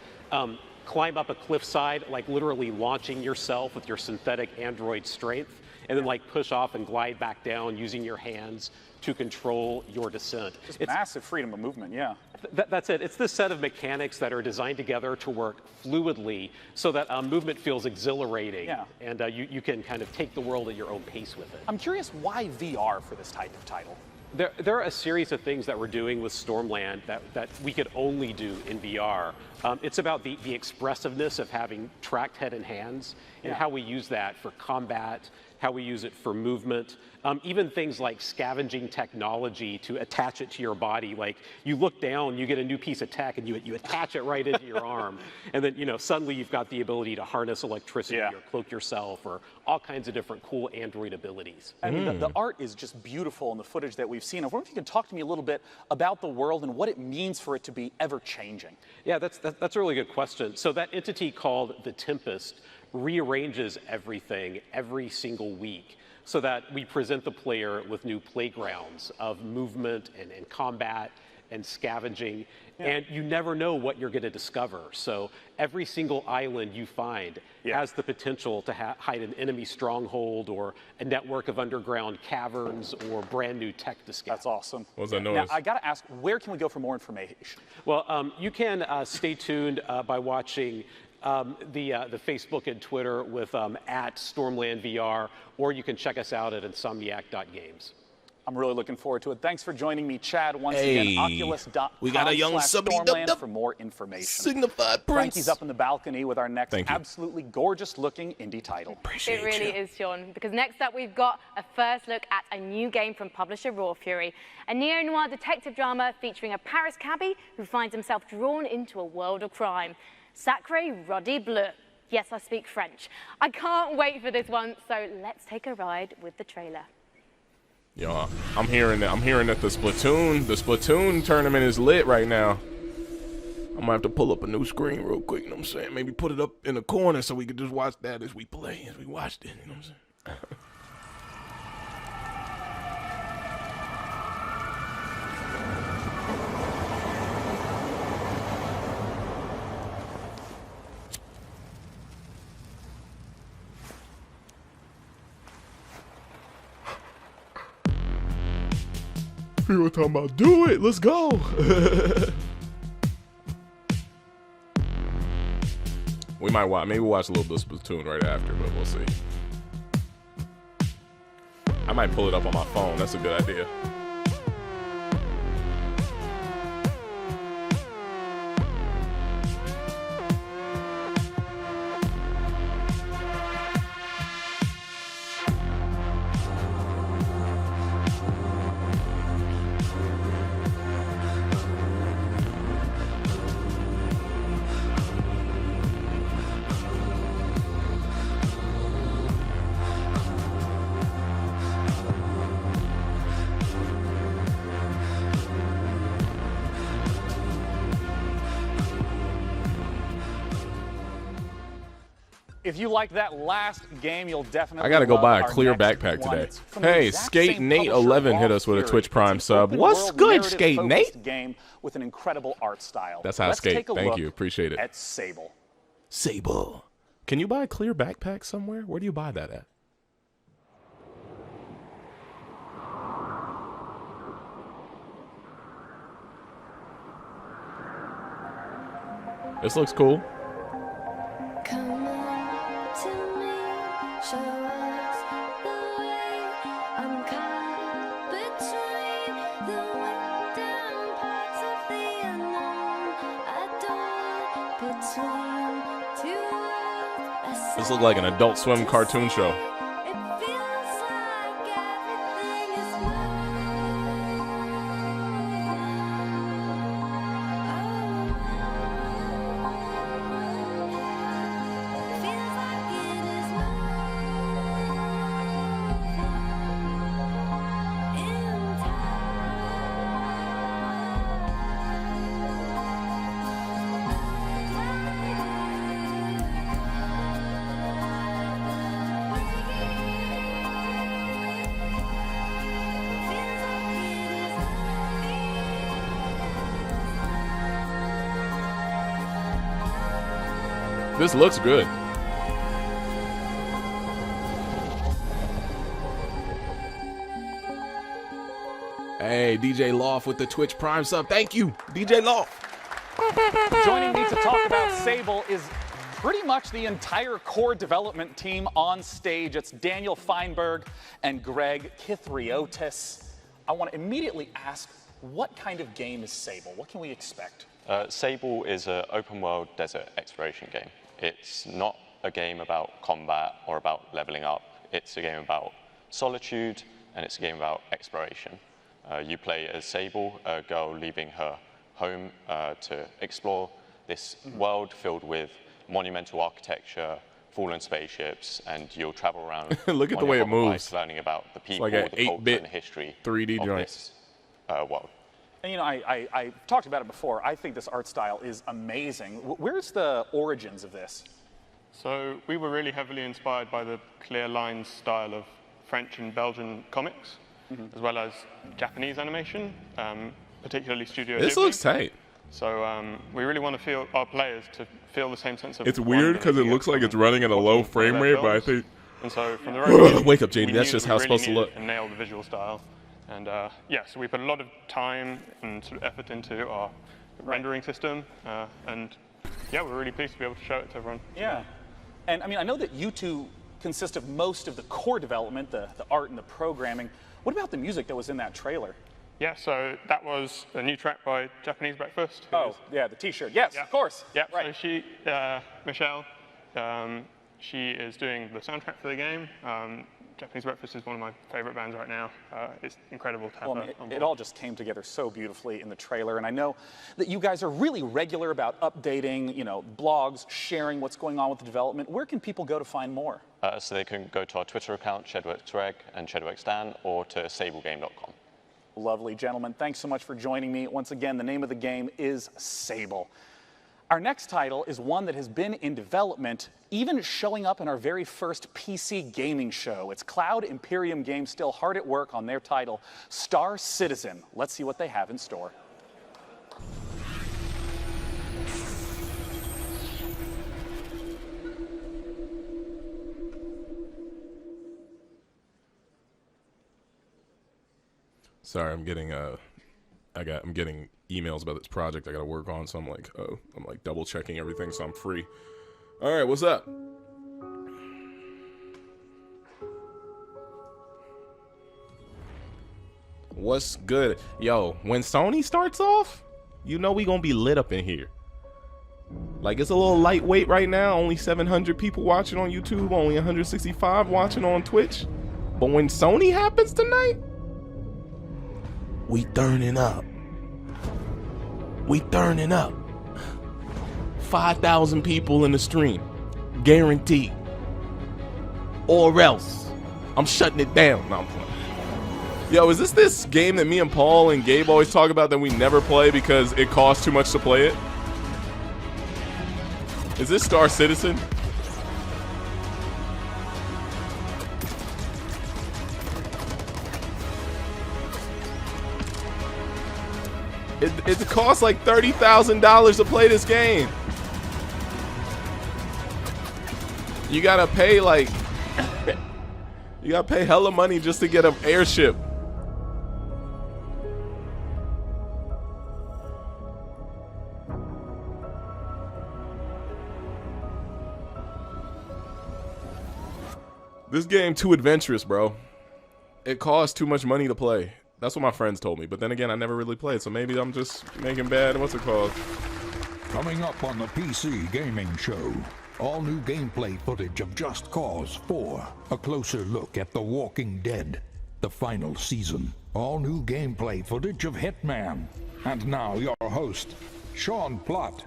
climb up a cliffside, like literally launching yourself with your synthetic android strength, and then like push off and glide back down using your hands to control your descent. Just massive freedom of movement, yeah. That's it. It's this set of mechanics that are designed together to work fluidly so that movement feels exhilarating. Yeah. And you can kind of take the world at your own pace with it. I'm curious why VR for this type of title? There are a series of things that we're doing with Stormland that we could only do in VR. It's about the expressiveness of having tracked head and hands and how we use that for combat, how we use it for movement, even things like scavenging technology to attach it to your body. Like you look down, you get a new piece of tech, and you attach it right into your arm, and then suddenly you've got the ability to harness electricity or cloak yourself or all kinds of different cool android abilities. I mean, the art is just beautiful in the footage that we've seen. I wonder if you can talk to me a little bit about the world and what it means for it to be ever-changing. Yeah, that's a really good question. So that entity called the Tempest rearranges everything every single week so that we present the player with new playgrounds of movement and combat and scavenging, and you never know what you're going to discover. So every single island you find has the potential to hide an enemy stronghold or a network of underground caverns or brand new tech to scout. That's awesome. What was that noise? Now, I got to ask, where can we go for more information? Well, you can stay tuned by watching the Facebook and Twitter with at Stormland VR, or you can check us out at insomniac.games. I'm really looking forward to it. Thanks for joining me, Chad. Once again, Oculus.com we got a young subby Stormland for more information. Signified Prince. Frankie's up in the balcony with our next absolutely gorgeous-looking indie title. It really is, Sean, because next up we've got a first look at a new game from publisher Raw Fury, a neo-noir detective drama featuring a Paris cabbie who finds himself drawn into a world of crime. Sacre Roddy Bleu. Yes, I speak French. I can't wait for this one, so let's take a ride with the trailer. Yo, I'm hearing that the Splatoon tournament is lit right now. I'm gonna have to pull up a new screen real quick, you know what I'm saying? Maybe put it up in a corner so we could just watch that as we play, as we watched it, you know what I'm saying? People talking about, do it, let's go. We might watch, maybe we'll watch a little bit of Splatoon right after, but we'll see. I might pull it up on my phone, that's a good idea. If you like that last game, you'll definitely I gotta go love buy a our clear next backpack one. today. It's from the Hey, exact Skate same Nate publisher, 11 hit Raw us with a Fury. Twitch Prime It's an sub. What's open-world, good, Skate narrative-focused Nate? game with an incredible art style. That's how I Let's skate. take a Thank look you. Appreciate it. At Sable. Sable. Can you buy a clear backpack somewhere? Where do you buy that at? This looks cool. Come on to me, show us the way. I'm caught between the winding parts of the unknown. I don't between two worlds. This looks like an Adult Swim cartoon show. This looks good. Hey, DJ Loft with the Twitch Prime sub. Thank you, DJ Loft. Joining me to talk about Sable is pretty much the entire core development team on stage. It's Daniel Feinberg and Greg Kithriotis. I want to immediately ask, what kind of game is Sable? What can we expect? Sable is an open world desert exploration game. It's not a game about combat or about leveling up. It's a game about solitude, and it's a game about exploration. You play as Sable, a girl leaving her home to explore this world filled with monumental architecture, fallen spaceships, and you'll travel around. Look at the way it moves. Learning about the people, like an the culture, 8-bit and the history 3D of joint. this world. And you know, I talked about it before. I think this art style is amazing. Where's the origins of this? So we were really heavily inspired by the clear lines style of French and Belgian comics, as well as Japanese animation, particularly Studio Ghibli. This looks tight. So we really want to feel our players to feel the same sense of. It's weird because it looks like it's running at a low frame rate, but I think. And so from the very beginning, wake up, JD. we That's knew just that how we it's really supposed to look. needed to nail the visual style, and yeah, so we put a lot of time and sort of effort into our rendering system, and yeah, we're really pleased to be able to show it to everyone. Yeah, and I mean, I know that you two consist of most of the core development, the art and the programming. What about the music that was in that trailer? Yeah, so that was a new track by Japanese Breakfast. Oh, yeah, the T-shirt. Yes, yeah. Of course. Yeah, right. So she, Michelle, she is doing the soundtrack for the game. Japanese Breakfast is one of my favorite bands right now. It's incredible to have her on board. It all just came together so beautifully in the trailer, and I know that you guys are really regular about updating, you know, blogs, sharing what's going on with the development. Where can people go to find more? So they can go to our Twitter account, ShedWorksReg and ShedWorksDan, or to sablegame.com. Lovely, gentlemen. Thanks so much for joining me. Once again, the name of the game is Sable. Our next title is one that has been in development, even showing up in our very first PC gaming show. It's Cloud Imperium Games still hard at work on their title, Star Citizen. Let's see what they have in store. Sorry, I'm getting I'm getting emails about this project I got to work on, so I'm like double checking everything, so I'm free. All right, what's up? What's good? Yo, when Sony starts off, you know we gonna be lit up in here. Like, it's a little lightweight right now, only 700 people watching on YouTube, only 165 watching on Twitch. But when Sony happens tonight, we turning up. We turning up. 5,000 people in the stream. Guaranteed. Or else I'm shutting it down. No, I'm playing. Yo, is this game that me and Paul and Gabe always talk about that we never play because it costs too much to play it? Is this Star Citizen? It costs like $30,000 to play this game. You gotta pay like, you gotta pay hella money just to get an airship. This game too adventurous, bro. It costs too much money to play. That's what my friends told me. But then again, I never really played, so maybe I'm just making bad. What's it called? Coming up on the PC Gaming Show, all new gameplay footage of Just Cause 4. A closer look at The Walking Dead, the final season. All new gameplay footage of Hitman. And now your host, Sean Plott.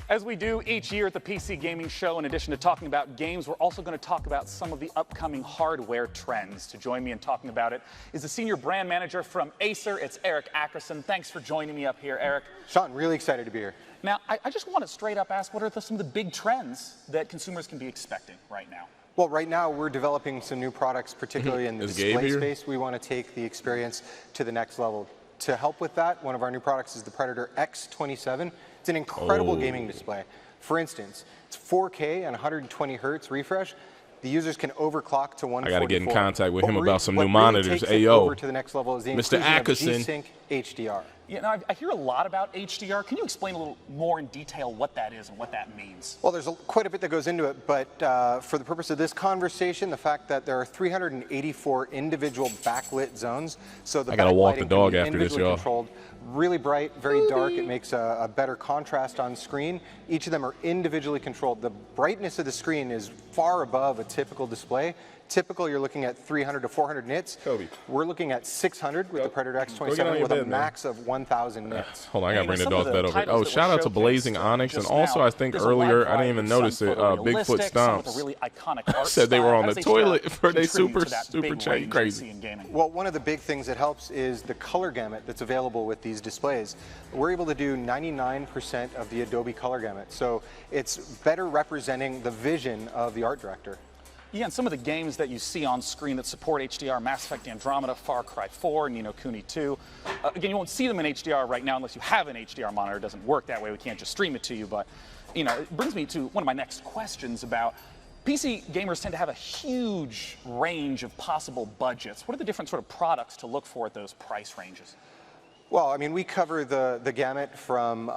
As we do each year at the PC Gaming Show, in addition to talking about games, we're also going to talk about some of the upcoming hardware trends. To join me in talking about it is the Senior Brand Manager from Acer. It's Eric Ackerson. Thanks for joining me up here, Eric. Sean, really excited to be here. Now, I just want to straight up ask, what are some of the big trends that consumers can be expecting right now? Well, right now we're developing some new products, particularly in the display space. We want to take the experience to the next level. To help with that, one of our new products is the Predator X27. It's an incredible gaming display. For instance, it's 4K and 120 hertz refresh. The users can overclock to 144. I got to get in contact with him about some new really monitors. Takes Hey, it yo, over to the next level is the Mr. Ackerson. G-Sync HDR. Yeah, now I hear a lot about HDR. Can you explain a little more in detail what that is and what that means? Well, there's quite a bit that goes into it, but for the purpose of this conversation, the fact that there are 384 individual backlit zones, so the I gotta walk the backlighting dog can be after this, individually y'all. controlled, really bright, very dark. It makes a better contrast on screen. Each of them are individually controlled. The brightness of the screen is far above a typical display. Typical, you're looking at 300 to 400 nits. Kobe. We're looking at 600 with the Predator X27 with a max of 1,000 nits. Hold on, I gotta bring the dog's bed over. Oh, shout out to Blazing Onyx, and also I think earlier I didn't even notice it. Bigfoot Stomps said they were on the toilet for their super chat. Crazy. Well, one of the big things that helps is the color gamut that's available with these displays. We're able to do 99% of the Adobe color gamut, so it's better representing the vision of the art director. Yeah, and some of the games that you see on screen that support HDR, Mass Effect Andromeda, Far Cry 4, Ni no Kuni 2. Again, you won't see them in HDR right now unless you have an HDR monitor. It doesn't work that way. We can't just stream it to you. But, you know, it brings me to one of my next questions about PC gamers tend to have a huge range of possible budgets. What are the different sort of products to look for at those price ranges? Well, I mean, we cover the gamut from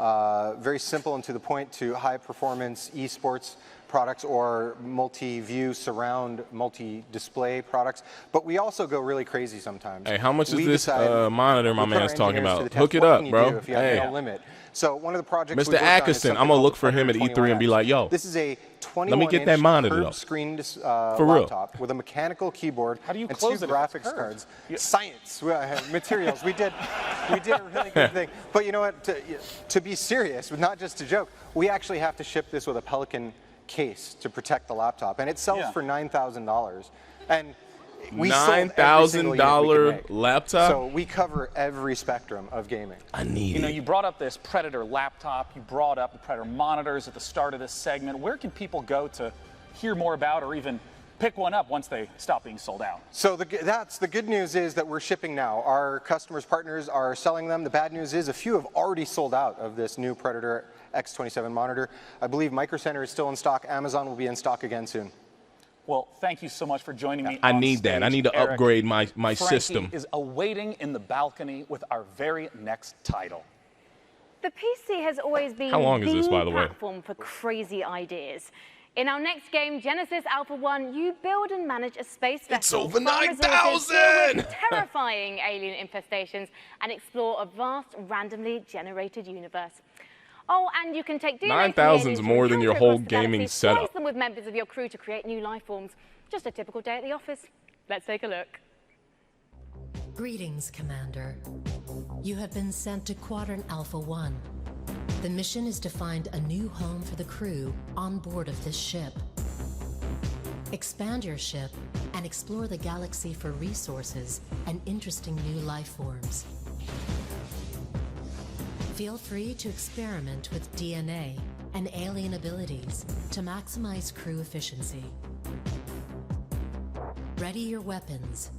very simple and to the point to high-performance esports products or multi-view, surround, multi-display products. But we also go really crazy sometimes. Hey, how much is this monitor my man's talking about? Hook it up, bro. Hey. No limit. So one of the projects Mr. Ackerson, I'm going to look for him at E3 and be like, yo, this is a 21-inch let me get that monitor, though. screen For real. laptop with a mechanical keyboard and close two it if it's graphics cards. Science, materials. We did a really good thing. But you know what? To be serious, not just a joke, we actually have to ship this with a Pelican case to protect the laptop, and it sells for $9,000. And we $9,000 laptop. So we cover every spectrum of gaming. I need You know, you brought up this Predator laptop. You brought up the Predator monitors at the start of this segment. Where can people go to hear more about or even pick one up once they stop being sold out? So that's the good news is that we're shipping now. Our customers, partners are selling them. The bad news is a few have already sold out of this new Predator X27 monitor. I believe Micro Center is still in stock. Amazon will be in stock again soon. Well, thank you so much for joining me. I need that. I need to upgrade my system. Is awaiting in the balcony with our very next title. The PC has always been How long is this, by the way? platform for crazy ideas. In our next game, Genesis Alpha 1, you build and manage a space vessel. over farm resources, 9,000! deal with terrifying alien infestations, and explore a vast, randomly generated universe. Oh, and you can take DNA 9,000 is more than your whole gaming setup. Splice them with members of your crew to create new life forms. Just a typical day at the office. Let's take a look. Greetings, Commander. You have been sent to Quadrant Alpha 1. The mission is to find a new home for the crew on board of this ship. Expand your ship and explore the galaxy for resources and interesting new life forms. Feel free to experiment with DNA and alien abilities to maximize crew efficiency. Ready your weapons.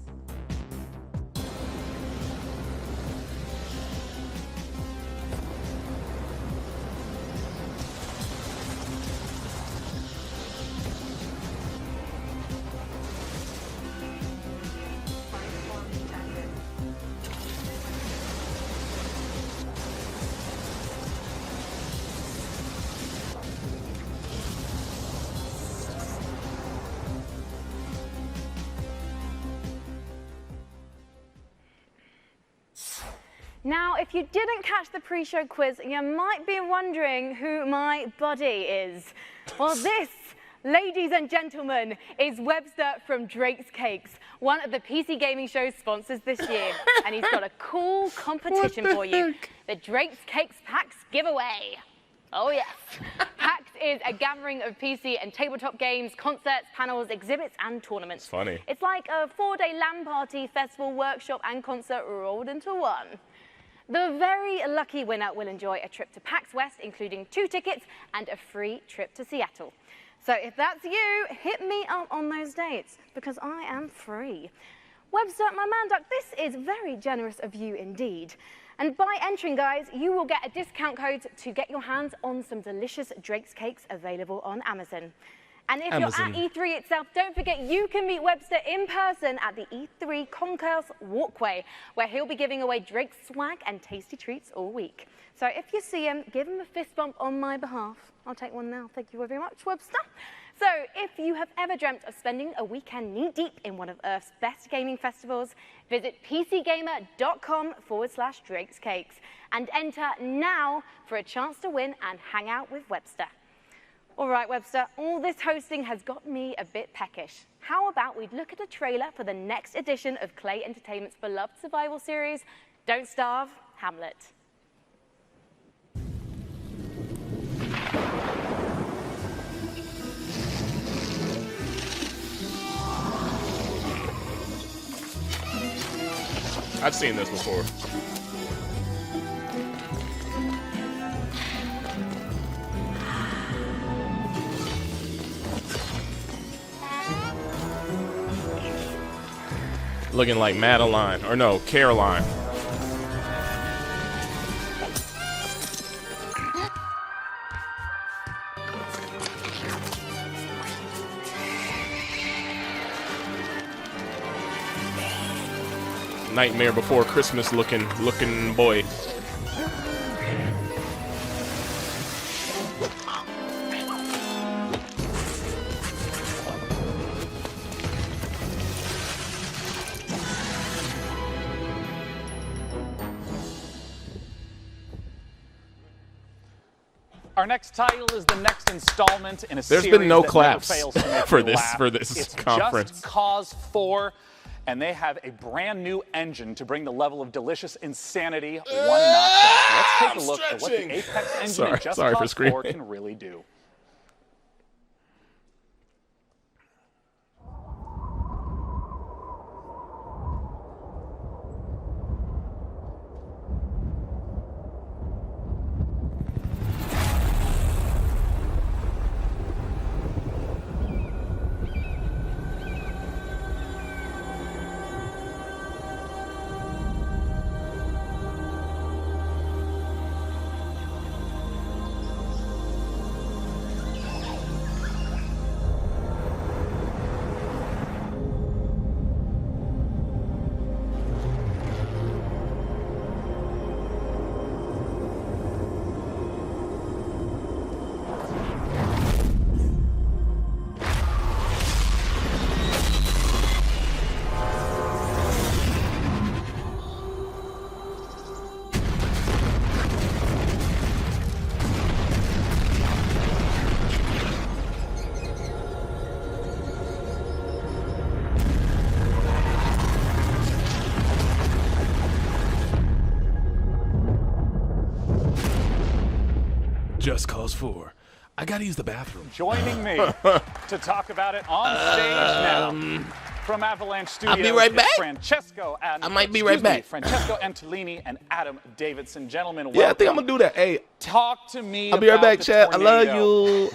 Now, if you didn't catch the pre-show quiz, you might be wondering who my buddy is. Well, this, ladies and gentlemen, is Webster from Drake's Cakes, one of the PC gaming show's sponsors this year. And he's got a cool competition for you, the Drake's Cakes PAX giveaway. Oh yes. PAX is a gathering of PC and tabletop games, concerts, panels, exhibits, and tournaments. It's funny. It's like a 4-day LAN party, festival, workshop, and concert rolled into one. The very lucky winner will enjoy a trip to PAX West, including 2 tickets and a free trip to Seattle. So if that's you, hit me up on those dates, because I am free. Webster, my man duck, this is very generous of you indeed. And by entering, guys, you will get a discount code to get your hands on some delicious Drake's Cakes available on Amazon. And if you're at E3 itself, don't forget you can meet Webster in person at the E3 Concourse Walkway, where he'll be giving away Drake's swag and tasty treats all week. So if you see him, give him a fist bump on my behalf. I'll take one now. Thank you very much, Webster. So if you have ever dreamt of spending a weekend knee-deep in one of Earth's best gaming festivals, visit pcgamer.com/Drake's Cakes and enter now for a chance to win and hang out with Webster. All right, Webster, all this hosting has got me a bit peckish. How about we look at a trailer for the next edition of Clay Entertainment's beloved survival series, Don't Starve, Hamlet. I've seen this before. Looking like Madeline, or no, Caroline. Nightmare Before Christmas looking boy. Our next title is the next installment in a There's series been no that claps never fails to make for you this laugh. it's conference. Just Cause 4, and they have a brand new engine to bring the level of delicious insanity one notch up. Let's take a look at what the Apex engine in Just Cause 4 can really do. Just Cause 4. I gotta use the bathroom. Joining me to talk about it on stage now from Avalanche Studios. I'll be right back. Francesco and I might be right back. Francesco Antolini and Adam Davidson, gentlemen. Yeah, I think I'm gonna do that. Hey, talk to me. I'll be right back, the chat. I love tornado. you.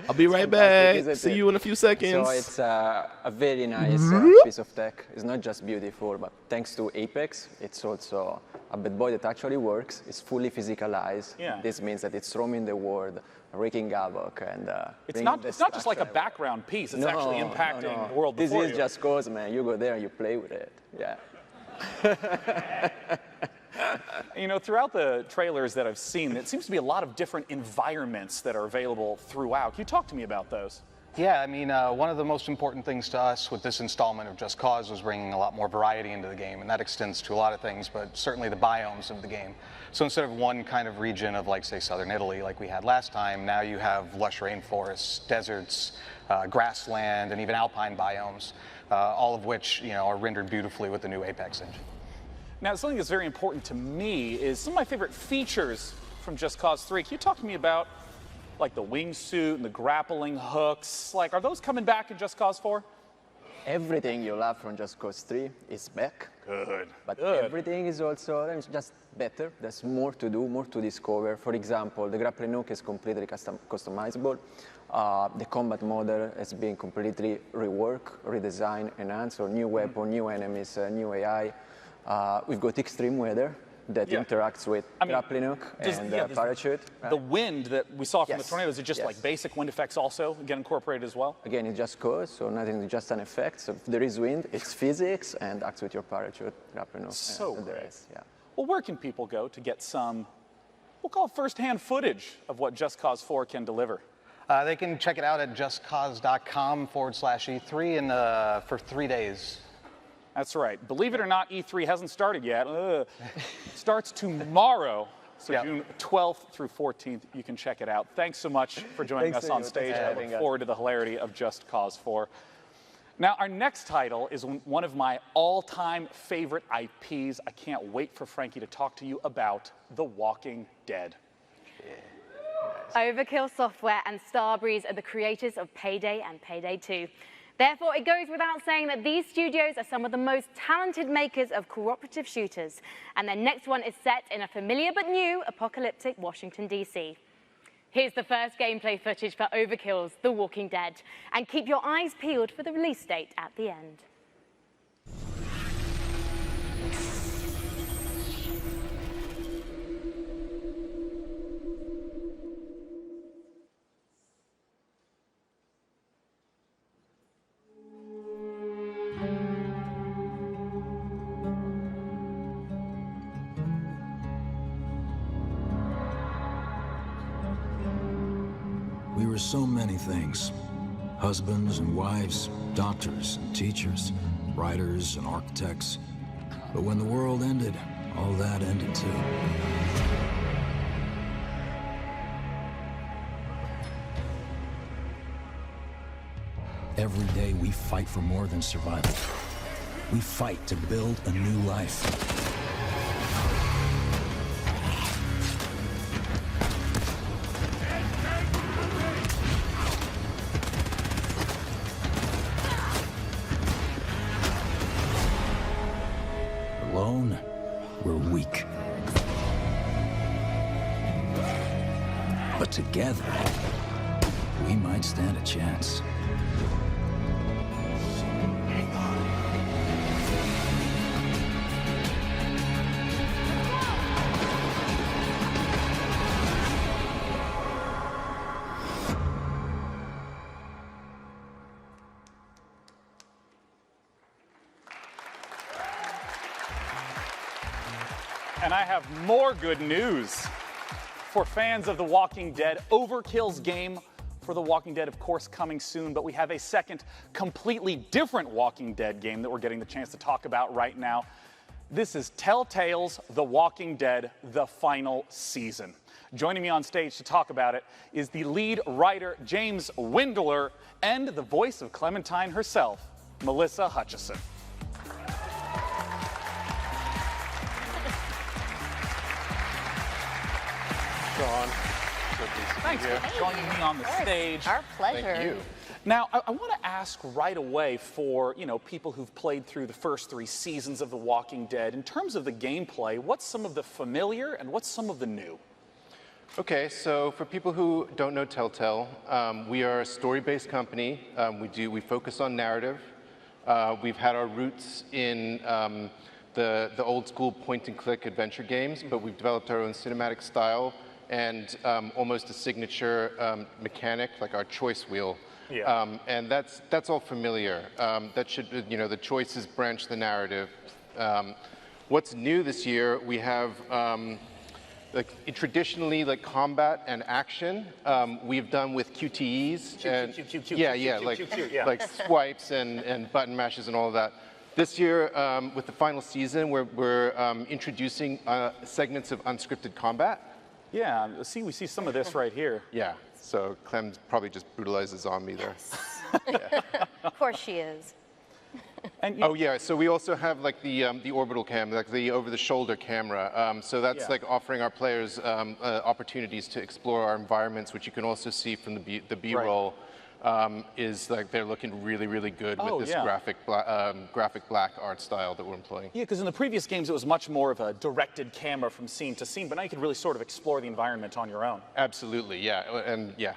I'll be right back. See you in a few seconds. So it's a very nice piece of tech. It's not just beautiful, but thanks to Apex, it's also a bad boy that actually works. It's fully physicalized. Yeah. This means that it's roaming the world, wreaking havoc, and It's not just like a background piece. It's actually impacting the world This before is you. Just Cause, man. You go there and you play with it. Yeah. You know, throughout the trailers that I've seen, it seems to be a lot of different environments that are available throughout. Can you talk to me about those? Yeah, I mean, one of the most important things to us with this installment of Just Cause was bringing a lot more variety into the game, and that extends to a lot of things, but certainly the biomes of the game. So instead of one kind of region of, like, say, southern Italy, like we had last time, now you have lush rainforests, deserts, grassland, and even alpine biomes, all of which, you know, are rendered beautifully with the new Apex engine. Now, something that's very important to me is some of my favorite features from Just Cause 3. Can you talk to me about, like, the wingsuit and the grappling hooks? Like, are those coming back in Just Cause 4? Everything you love from Just Cause 3 is back. Good. But everything is also just better. There's more to do, more to discover. For example, the grappling hook is completely customizable. The combat model has been completely reworked, redesigned, enhanced, or new weapon, new enemies, new AI. We've got extreme weather that interacts with grappling hook and parachute. The wind that we saw from the tornadoes, is it just like basic wind effects also get incorporated as well? Again, it's just cause, so nothing is just an effect. So if there is wind, it's physics and acts with your parachute, grappling hook, and the rest. Yeah. Well, where can people go to get some, we'll call it first-hand footage of what Just Cause 4 can deliver? They can check it out at justcause.com/E3 and for 3 days. That's right. Believe it or not, E3 hasn't started yet. It starts tomorrow, so June 12th through 14th. You can check it out. Thanks so much for joining us on stage. I look forward to the hilarity of Just Cause 4. Now, our next title is one of my all-time favorite IPs. I can't wait for Frankie to talk to you about The Walking Dead. Overkill Software and Starbreeze are the creators of Payday and Payday 2. Therefore, it goes without saying that these studios are some of the most talented makers of cooperative shooters, and their next one is set in a familiar but new apocalyptic Washington, D.C. Here's the first gameplay footage for Overkill's The Walking Dead, and keep your eyes peeled for the release date at the end. We were so many things. Husbands and wives, doctors and teachers, writers and architects. But when the world ended, all that ended too. Every day we fight for more than survival. We fight to build a new life. Alone, we're weak. But together, we might stand a chance. And I have more good news for fans of The Walking Dead. Overkill's game for The Walking Dead, of course, coming soon, but we have a second completely different Walking Dead game that we're getting the chance to talk about right now. This is Telltale's The Walking Dead, the final season. Joining me on stage to talk about it is the lead writer, James Windler, and the voice of Clementine herself, Melissa Hutchison. Sean. Thanks for joining me on the stage. Our pleasure. Thank you. Now, I want to ask right away for, people who've played through the first 3 seasons of The Walking Dead. In terms of the gameplay, what's some of the familiar and what's some of the new? Okay, so for people who don't know Telltale, we are a story-based company. We focus on narrative. We've had our roots in the old school point-and-click adventure games, but we've developed our own cinematic style and almost a signature mechanic, like our choice wheel. Yeah. And that's all familiar. That should, the choices branch the narrative. What's new this year, we have traditionally like combat and action, we've done with QTEs and like swipes and button mashes and all of that. This year, with the final season, we're introducing segments of unscripted combat. Yeah, we see some of this right here. Yeah, so Clem probably just brutalized a zombie there. Of course she is. And oh yeah, so we also have like the orbital cam, like the over-the-shoulder camera. So that's like offering our players opportunities to explore our environments, which you can also see from the B-roll. Is like they're looking really, really good with this graphic black art style that we're employing. Yeah, because in the previous games it was much more of a directed camera from scene to scene, but now you can really sort of explore the environment on your own. Absolutely, yeah, and yeah.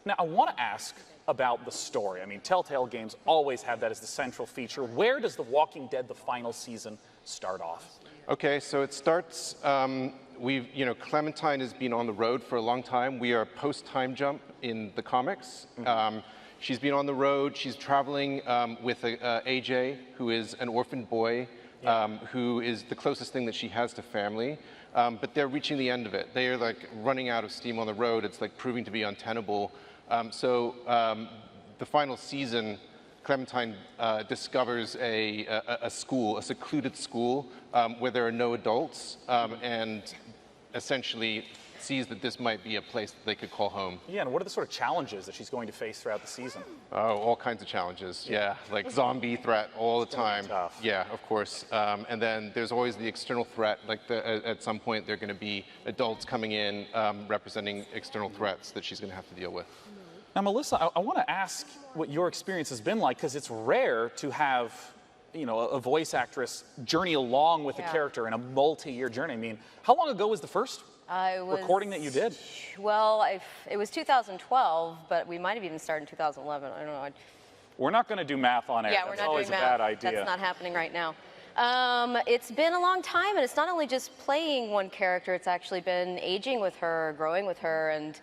Now I want to ask about the story. I mean, Telltale games always have that as the central feature. Where does The Walking Dead, the final season, start off? Okay, so it starts, Clementine has been on the road for a long time. We are post-time jump in the comics. She's been on the road. She's traveling with AJ, who is an orphaned boy, who is the closest thing that she has to family. But they're reaching the end of it. They are like running out of steam on the road. It's like proving to be untenable. The final season, Clementine discovers a school, a secluded school, where there are no adults, and essentially sees that this might be a place that they could call home. Yeah, and what are the sort of challenges that she's going to face throughout the season? Oh, all kinds of challenges, yeah. Like zombie threat all the time. Yeah, of course. And then there's always the external threat, like at some point there are going to be adults coming in representing external threats that she's going to have to deal with. Now, Melissa, I want to ask what your experience has been like, because it's rare to have, a voice actress journey along with a character in a multi-year journey. I mean, how long ago was the first recording that you did? Well, it was 2012, but we might have even started in 2011. I don't know. We're not going to do math on air. Yeah, we're That's not always doing a math. bad idea. That's not happening right now. It's been a long time, and it's not only just playing one character. It's actually been aging with her, growing with her, and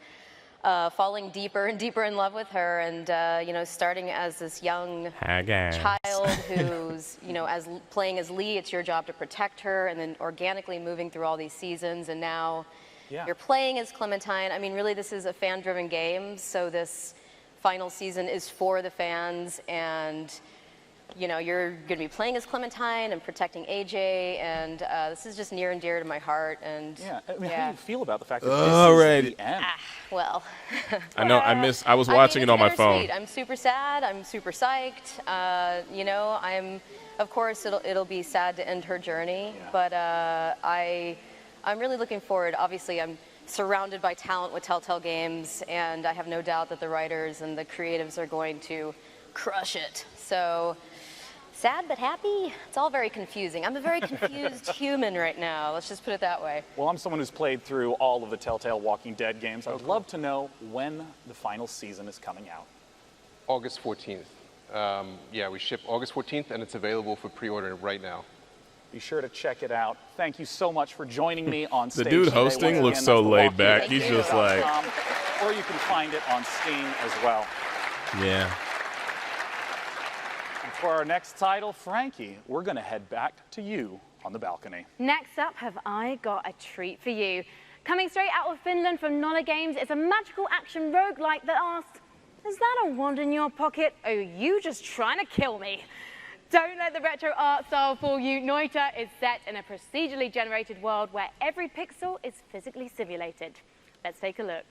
falling deeper and deeper in love with her, and starting as this young child who's, playing as Lee, it's your job to protect her, and then organically moving through all these seasons, and now you're playing as Clementine. I mean, really, this is a fan-driven game, so this final season is for the fans, and you're going to be playing as Clementine and protecting AJ, and this is just near and dear to my heart. And how do you feel about the fact that this is the end? Well, I know. I was watching it on my phone. I'm super sad. I'm super psyched. Of course, it'll be sad to end her journey, but I'm really looking forward. Obviously, I'm surrounded by talent with Telltale Games, and I have no doubt that the writers and the creatives are going to crush it. So. Sad but happy? It's all very confusing. I'm a very confused human right now. Let's just put it that way. Well, I'm someone who's played through all of the Telltale Walking Dead games. I'd love to know when the final season is coming out. August 14th. We ship August 14th, and it's available for pre-order right now. Be sure to check it out. Thank you so much for joining me on stage. The dude hosting today. looks so laid back. He's just like... Or you can find it on Steam as well. Yeah. For our next title, Frankie, we're going to head back to you on the balcony. Next up, have I got a treat for you. Coming straight out of Finland from Nolla Games, it's a magical action roguelike that asks, is that a wand in your pocket? Or are you just trying to kill me? Don't let the retro art style fool you. Noita is set in a procedurally generated world where every pixel is physically simulated. Let's take a look.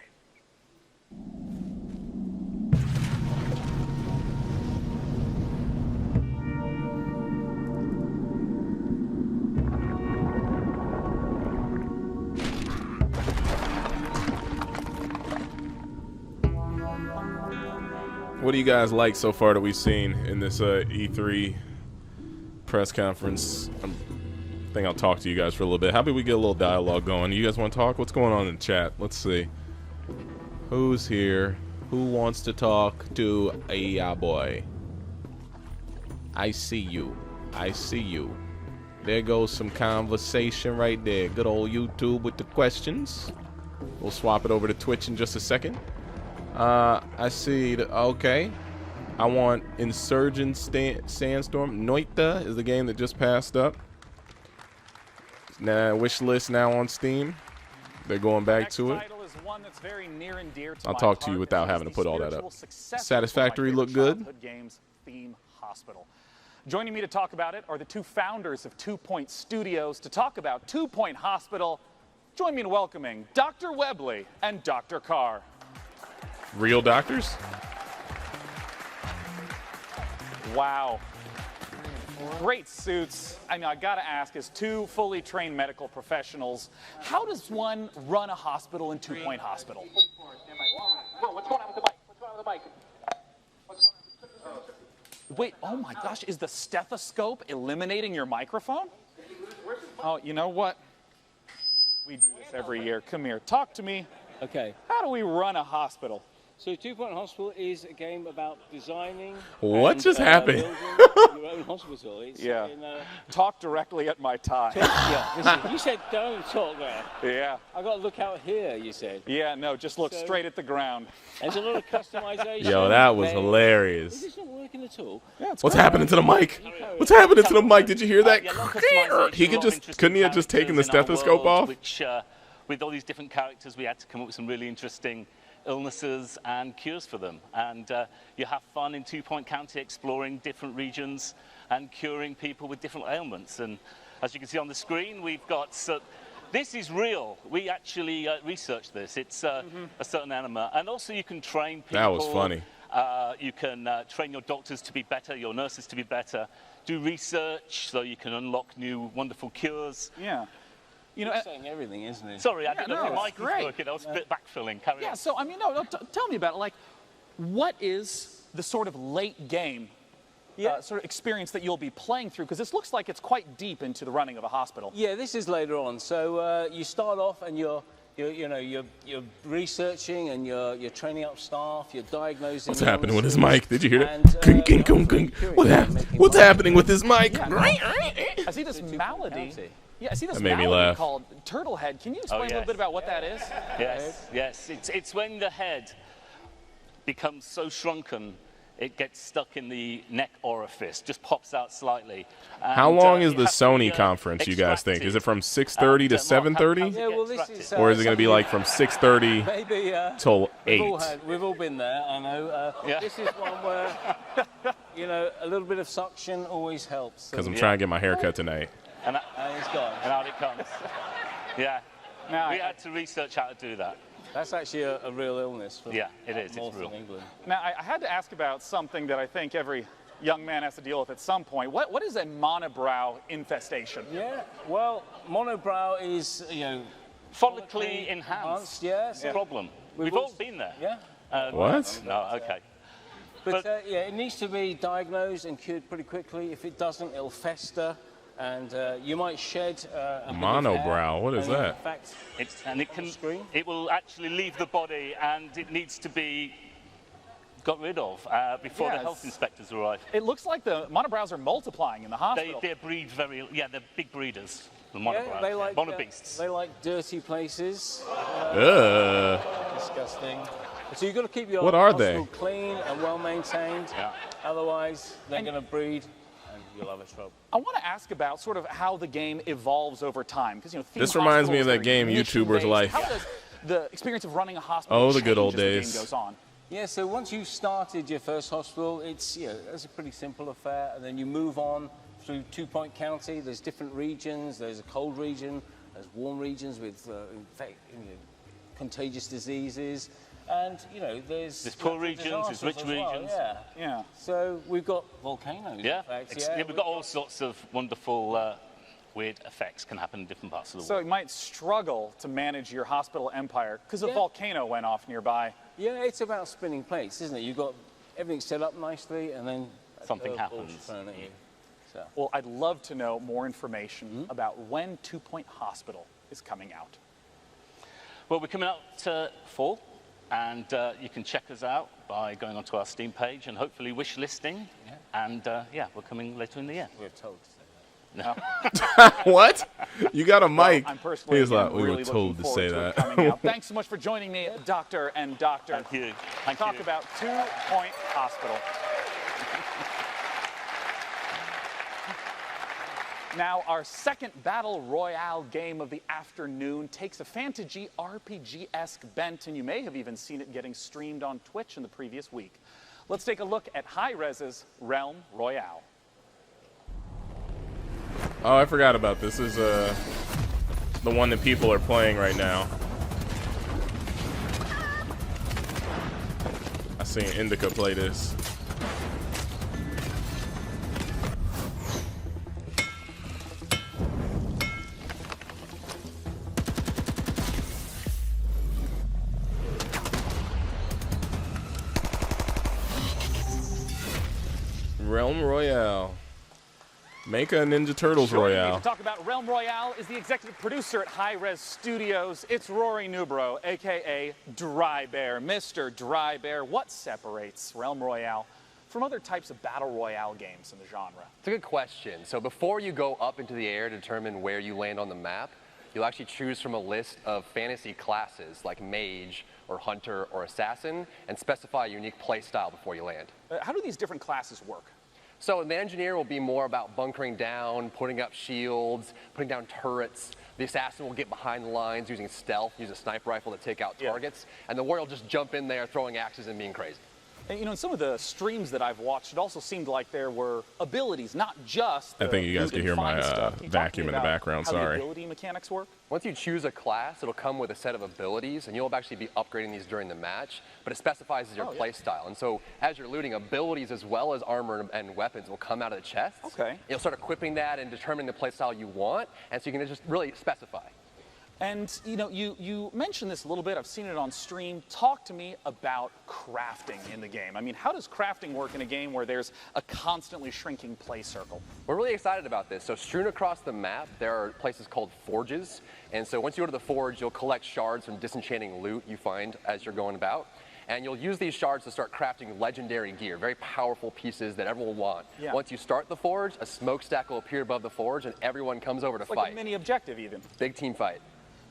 What do you guys like so far that we've seen in this E3 press conference? I think I'll talk to you guys for a little bit. How about we get a little dialogue going? You guys want to talk? What's going on in the chat? Let's see. Who's here? Who wants to talk to a boy? I see you. I see you. There goes some conversation right there. Good old YouTube with the questions. We'll swap it over to Twitch in just a second. I see. Okay. I want Insurgent Sandstorm. Noita is the game that just passed up. Nah, wish list now on Steam. They're going back to it. I'll talk to you without having to put all that up. Satisfactory look good. Games Theme Hospital. Joining me to talk about it are the two founders of 2 Point Studios to talk about 2 Point Hospital. Join me in welcoming Dr. Webley and Dr. Carr. Real doctors? Wow. Great suits. I mean, I gotta ask, as two fully trained medical professionals, how does one run a hospital in 2 Point Hospital? Whoa, what's going on with the mic? What's going on with the mic? Wait, oh my gosh, is the stethoscope eliminating your microphone? Oh, you know what? We do this every year. Come here, talk to me. Okay. How do we run a hospital? So 2 Point Hospital is a game about designing. What just happened? Your own hospital. It's yeah. Talk directly at my tie. Listen, you said don't talk there. Yeah. I got to look out here, you said. Yeah, no, just look straight at the ground. There's a lot of customization. Yo, that was hilarious. Is this not working at all? Yeah, what's happening to the mic? What's happening to the mic? Did you hear that? He could just, couldn't he have just taken the stethoscope off? Which, with all these different characters, we had to come up with some really interesting illnesses and cures for them. And you have fun in 2 Point County exploring different regions and curing people with different ailments. And as you can see on the screen, we've got, this is real. We actually researched this. It's a certain animal. And also you can train people. That was funny. You can train your doctors to be better, your nurses to be better, do research so you can unlock new wonderful cures. Yeah. You know, saying everything, isn't it? Sorry, I didn't know if your mic was working. I was a bit backfilling. Carry on. So I mean, no, tell me about it. Like, what is the sort of late game sort of experience that you'll be playing through? Because this looks like it's quite deep into the running of a hospital. Yeah, this is later on. So you start off and you're researching and you're training up staff. You're diagnosing. What's happening with his mic? Did you hear that? What happened? What's happening with his mic? I see this malady. Yeah, I see this malady called turtle head. Can you explain a little bit about what that is? Yes. It's when the head becomes so shrunken, it gets stuck in the neck orifice, just pops out slightly. And, how long is the Sony conference, you guys think? Is it from 6:30 to 7:30? Yeah, well, this is, or is it going to be like from 6:30 till 8? We've all been there, I know. This is one where, a little bit of suction always helps. Because I'm trying to get my hair cut tonight. And it's gone. And out it comes. Yeah. We had to research how to do that. That's actually a real illness. Yeah, it is. It's real. England. Now, I had to ask about something that I think every young man has to deal with at some point. What is a monobrow infestation? Yeah, well, monobrow is, follically enhanced. Yes. Problem. We've all been there. Yeah. What? No, okay. But it needs to be diagnosed and cured pretty quickly. If it doesn't, it'll fester. And you might shed a monobrow. What is that? In fact, it will actually leave the body, and it needs to be got rid of before the health inspectors arrive. It looks like the monobrows are multiplying in the hospital. They breed they're big breeders. The monobrows. They like monobeasts. They like dirty places. Disgusting. So you've got to keep your hospital clean and well maintained. Yeah. Otherwise, they're going to breed. You'll have a trouble. I want to ask about sort of how the game evolves over time, because this reminds me of that game YouTuber's Life. How does the experience of running a hospital change the good old days. As the game goes on? Yeah, so once you've started your first hospital, it's a pretty simple affair, and then you move on through 2 Point County. There's different regions. There's a cold region. There's warm regions with contagious diseases. And, there's poor regions, there's rich regions. Well. Yeah. So we've got volcanoes. Yeah. We've got all sorts of wonderful, weird effects can happen in different parts of the world. So you might struggle to manage your hospital empire because a volcano went off nearby. Yeah, it's about spinning plates, isn't it? You've got everything set up nicely, and then something happens. Thrown at you. So. Well, I'd love to know more information about when 2 Point Hospital is coming out. Well, we're coming out fall. And you can check us out by going onto our Steam page and hopefully wish listing. Yeah. And we're coming later in the year. We're told to say that. No. What? You got a mic. I'm personally He's like, we really were told to say that. Thanks so much for joining me, Doctor and Doctor. Thank you. Talk about 2 Point Hospital. Now, our second Battle Royale game of the afternoon takes a fantasy RPG-esque bent, and you may have even seen it getting streamed on Twitch in the previous week. Let's take a look at Hi-Rez's Realm Royale. Oh, I forgot about this. This is the one that people are playing right now. I seen Indica play this. Realm Royale. Make a Ninja Turtles Royale. To talk about Realm Royale is the executive producer at Hi-Rez Studios. It's Rory Newbrough, aka Dry Bear. Mr. Dry Bear, what separates Realm Royale from other types of battle royale games in the genre? It's a good question. So before you go up into the air to determine where you land on the map, you'll actually choose from a list of fantasy classes like mage or hunter or assassin and specify a unique play style before you land. How do these different classes work? So the engineer will be more about bunkering down, putting up shields, putting down turrets. The assassin will get behind the lines using stealth, use a sniper rifle to take out targets. And the warrior will just jump in there throwing axes and being crazy. And, you know, in some of the streams that I've watched, it also seemed like there were abilities, not just the I think you guys can hear my vacuum in the background, how sorry. the ability mechanics work? Once you choose a class, it'll come with a set of abilities, and you'll actually be upgrading these during the match, but it specifies your play style. And so as you're looting, abilities as well as armor and weapons will come out of the chest. Okay. You'll start equipping that and determining the play style you want, and so you can just really specify. And, you know, you mentioned this a little bit. I've seen it on stream. Talk to me about crafting in the game. I mean, how does crafting work in a game where there's a constantly shrinking play circle? We're really excited about this. So strewn across the map, there are places called forges. And so once you go to the forge, you'll collect shards from disenchanting loot you find as you're going about. And you'll use these shards to start crafting legendary gear, very powerful pieces that everyone will want. Yeah. Once you start the forge, a smokestack will appear above the forge, and everyone comes over to It's fight. like a mini objective even. Big team fight.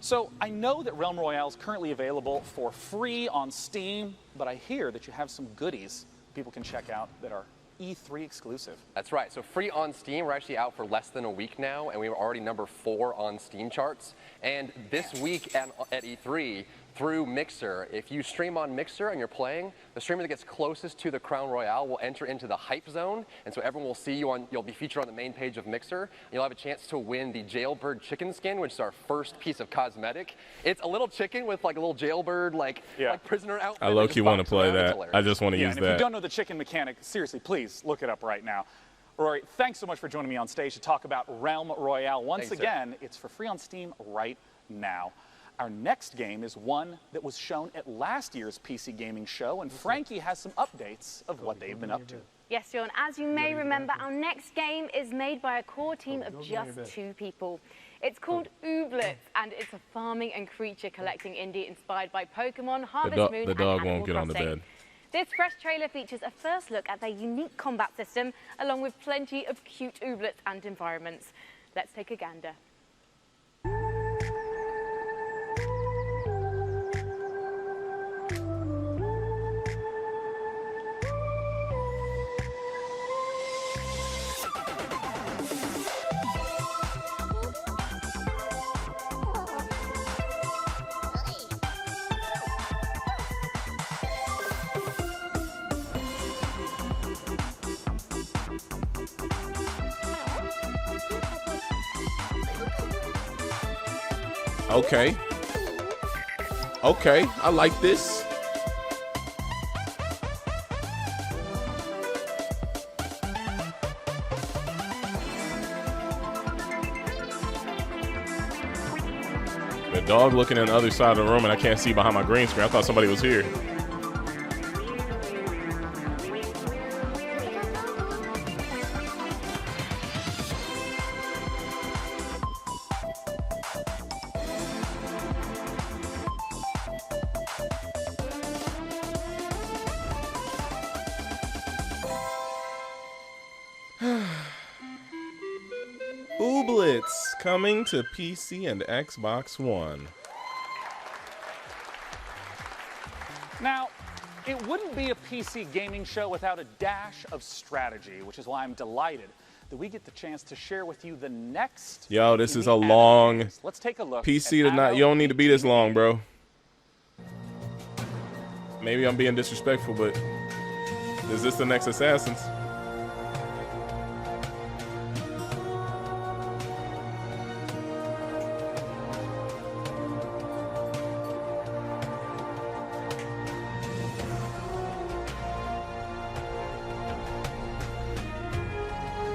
So I know that Realm Royale is currently available for free on Steam, but I hear that you have some goodies people can check out that are E3 exclusive. That's right. So free on Steam. We're actually out for less than a week now, and we were already number 4 on Steam charts. And this week at E3, through Mixer, if you stream on Mixer and you're playing, the streamer that gets closest to the Crown Royale will enter into the hype zone, and so everyone will see you on, you'll be featured on the main page of Mixer, and you'll have a chance to win the jailbird chicken skin, which is our first piece of cosmetic. It's a little chicken with like a little jailbird, like prisoner outfit. I low-key want to play that. I just want to use and that. if you don't know the chicken mechanic, seriously, please look it up right now. Rory, thanks so much for joining me on stage to talk about Realm Royale. Once again, it's for free on Steam right now. Our next game is one that was shown at last year's PC gaming show, and Frankie has some updates of what they've been up to. Yes, John, as you may remember, our next game is made by a core team of just 2 people. It's called Ooblets, and it's a farming and creature collecting indie inspired by Pokemon, Harvest Moon, The dog and won't get on the Crossing. bed. This fresh trailer features a first look at their unique combat system, along with plenty of cute ooblets and environments. Let's take a gander. Okay. Okay, I like this. The dog looking on the other side of the room, and I can't see behind my green screen. I thought somebody was here. Ooblets coming to PC and Xbox One. Now, it wouldn't be a PC gaming show without a dash of strategy, which is why I'm delighted that we get the chance to share with you the next. Yo, this in is the a Anno long series. Let's take a look. PC at to not. Anno You don't need to be this long, bro. Maybe I'm being disrespectful, but is this the next Assassins?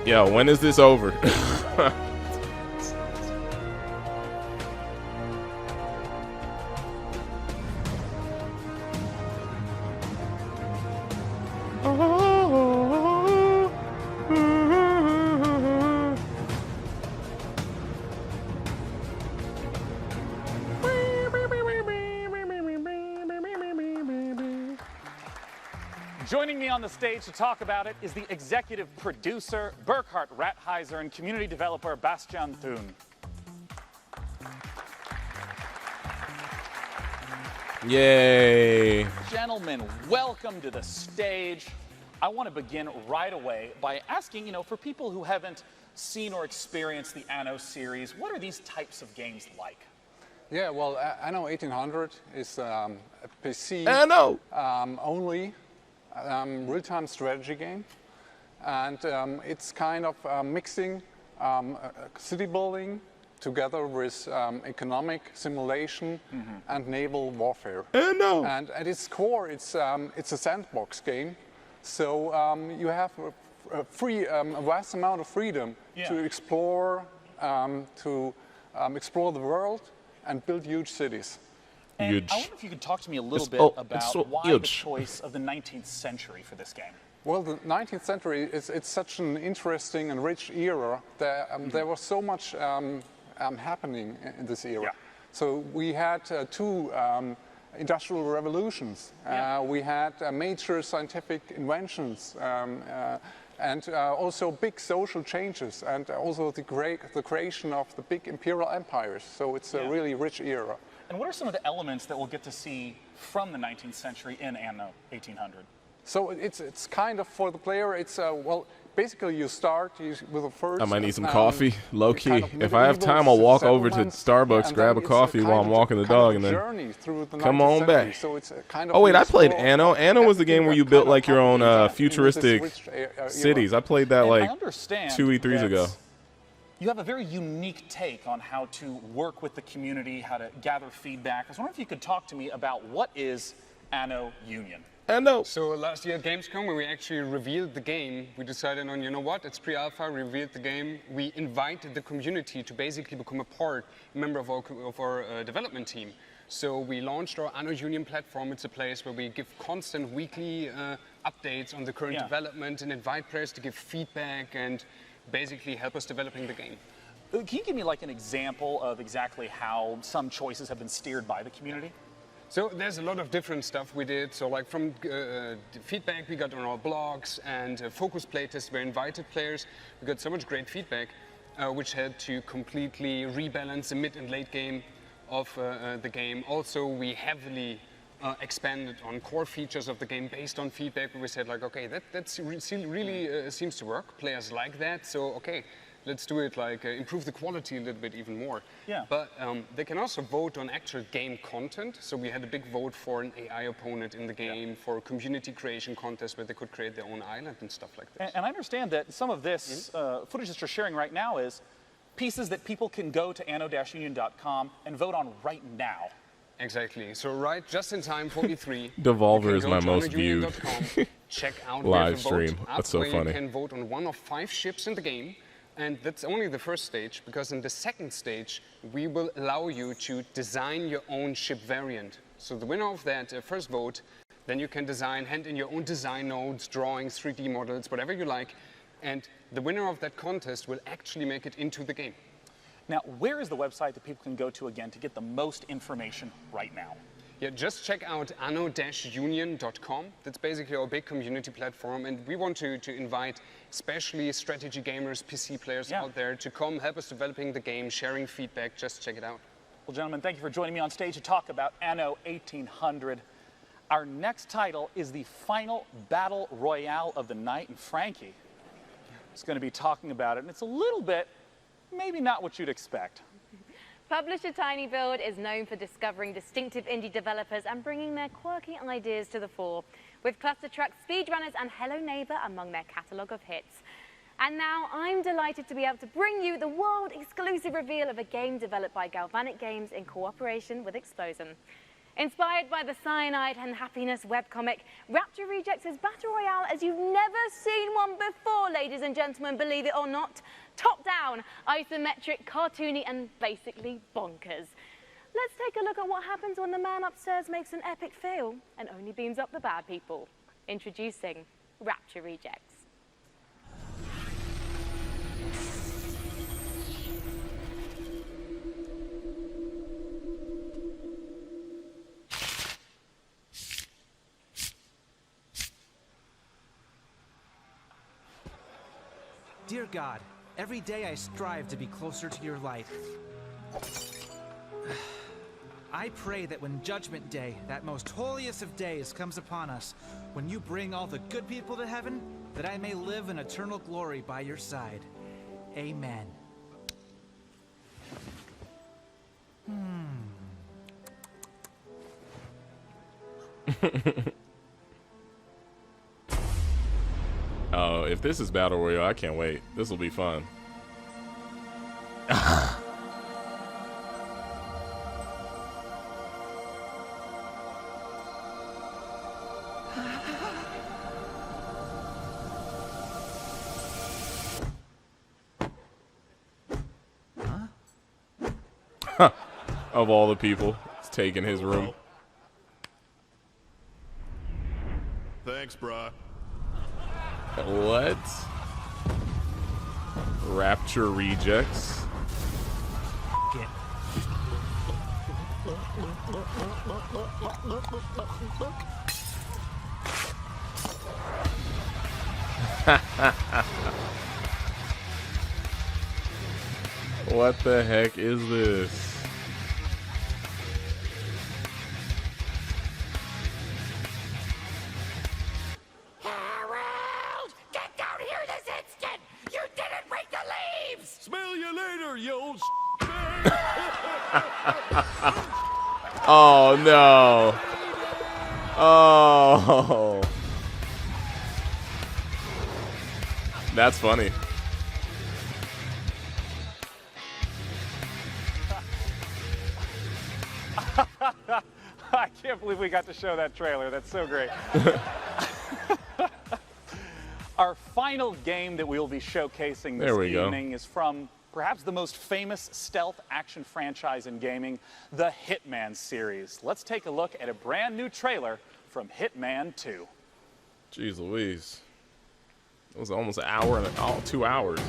Yo, when is this over? Joining me on the stage to talk about it is the executive producer, Burkhard Rathheiser, and community developer, Bastian Thun. Yay. Gentlemen, welcome to the stage. I want to begin right away by asking, for people who haven't seen or experienced the Anno series, what are these types of games like? Yeah, well, Anno 1800 is a PC Anno. Only real-time strategy game, and it's kind of mixing city building together with economic simulation and naval warfare. Anno. And at its core, it's a sandbox game, so you have a vast amount of freedom to explore the world and build huge cities. And I wonder if you could talk to me a little bit about why the choice of the 19th century for this game. Well, the 19th century, it's such an interesting and rich era. There was so much happening in this era. So we had two industrial revolutions. We had major scientific inventions and also big social changes, and also the creation of the big imperial empires. So it's a really rich era. And what are some of the elements that we'll get to see from the 19th century in Anno 1800? So it's kind of, for the player, it's well, basically you start with a first. I might need some coffee, low key. If I have time, I'll walk over to Starbucks, grab a coffee while I'm walking the dog, and then come on back. So it's kind of oh wait, I played Anno. Anno was the game where you built like your own futuristic cities. I played that like 2 E3s ago. You have a very unique take on how to work with the community, how to gather feedback. I was wondering if you could talk to me about what is Anno Union. Anno. So last year at Gamescom, when we actually revealed the game, we decided on, it's pre-alpha, revealed the game. We invited the community to basically become a member of our development team. So we launched our Anno Union platform. It's a place where we give constant weekly updates on the current development and invite players to give feedback and basically help us developing the game. Can you give me like an example of exactly how some choices have been steered by the community? So there's a lot of different stuff we did. So like from feedback we got on our blogs and focus playtests where invited players. We got so much great feedback, which had to completely rebalance the mid and late game of the game. Also, we heavily expanded on core features of the game based on feedback. We said like, okay, that really seems to work. Players like that, so okay, let's do it, like improve the quality a little bit even more. Yeah. But they can also vote on actual game content. So we had a big vote for an AI opponent in the game, for a community creation contest where they could create their own island and stuff like this. And I understand that some of this footage that you're sharing right now is pieces that people can go to anno-union.com and vote on right now. Exactly. So right just in time for E3. Devolver is my most viewed check out live stream. That's so funny. You can vote on one of 5 ships in the game. And that's only the first stage, because in the second stage, we will allow you to design your own ship variant. So the winner of that first vote, then you can hand in your own design nodes, drawings, 3D models, whatever you like. And the winner of that contest will actually make it into the game. Now, where is the website that people can go to again to get the most information right now? Yeah, just check out anno-union.com. That's basically our big community platform, and we want to invite especially strategy gamers, PC players out there to come help us developing the game, sharing feedback. Just check it out. Well, gentlemen, thank you for joining me on stage to talk about Anno 1800. Our next title is the final battle royale of the night, and Frankie, is going to be talking about it, and it's a little bit, maybe not what you'd expect. Publisher TinyBuild is known for discovering distinctive indie developers and bringing their quirky ideas to the fore, with Cluster Truck, Speedrunners and Hello Neighbor among their catalogue of hits. And now I'm delighted to be able to bring you the world-exclusive reveal of a game developed by Galvanic Games in cooperation with Explosion. Inspired by the Cyanide and Happiness webcomic, Rapture Rejects is Battle Royale as you've never seen one before, ladies and gentlemen, believe it or not. Top-down, isometric, cartoony, and basically bonkers. Let's take a look at what happens when the man upstairs makes an epic fail and only beams up the bad people. Introducing Rapture Rejects. Dear God, every day I strive to be closer to your light. I pray that when Judgment Day, that most holiest of days, comes upon us, when you bring all the good people to heaven, that I may live in eternal glory by your side. Amen. Oh, if this is Battle Royale, I can't wait. This will be fun. Of all the people, it's taking his room. Thanks, brah. What? Rapture Rejects. What the heck is this? Oh no. Oh. That's funny. I can't believe we got to show that trailer. That's so great. Our final game that we will be showcasing this evening is from perhaps the most famous stealth action franchise in gaming, the Hitman series. Let's take a look at a brand new trailer from Hitman 2. Jeez Louise. It was almost an hour and 2 hours.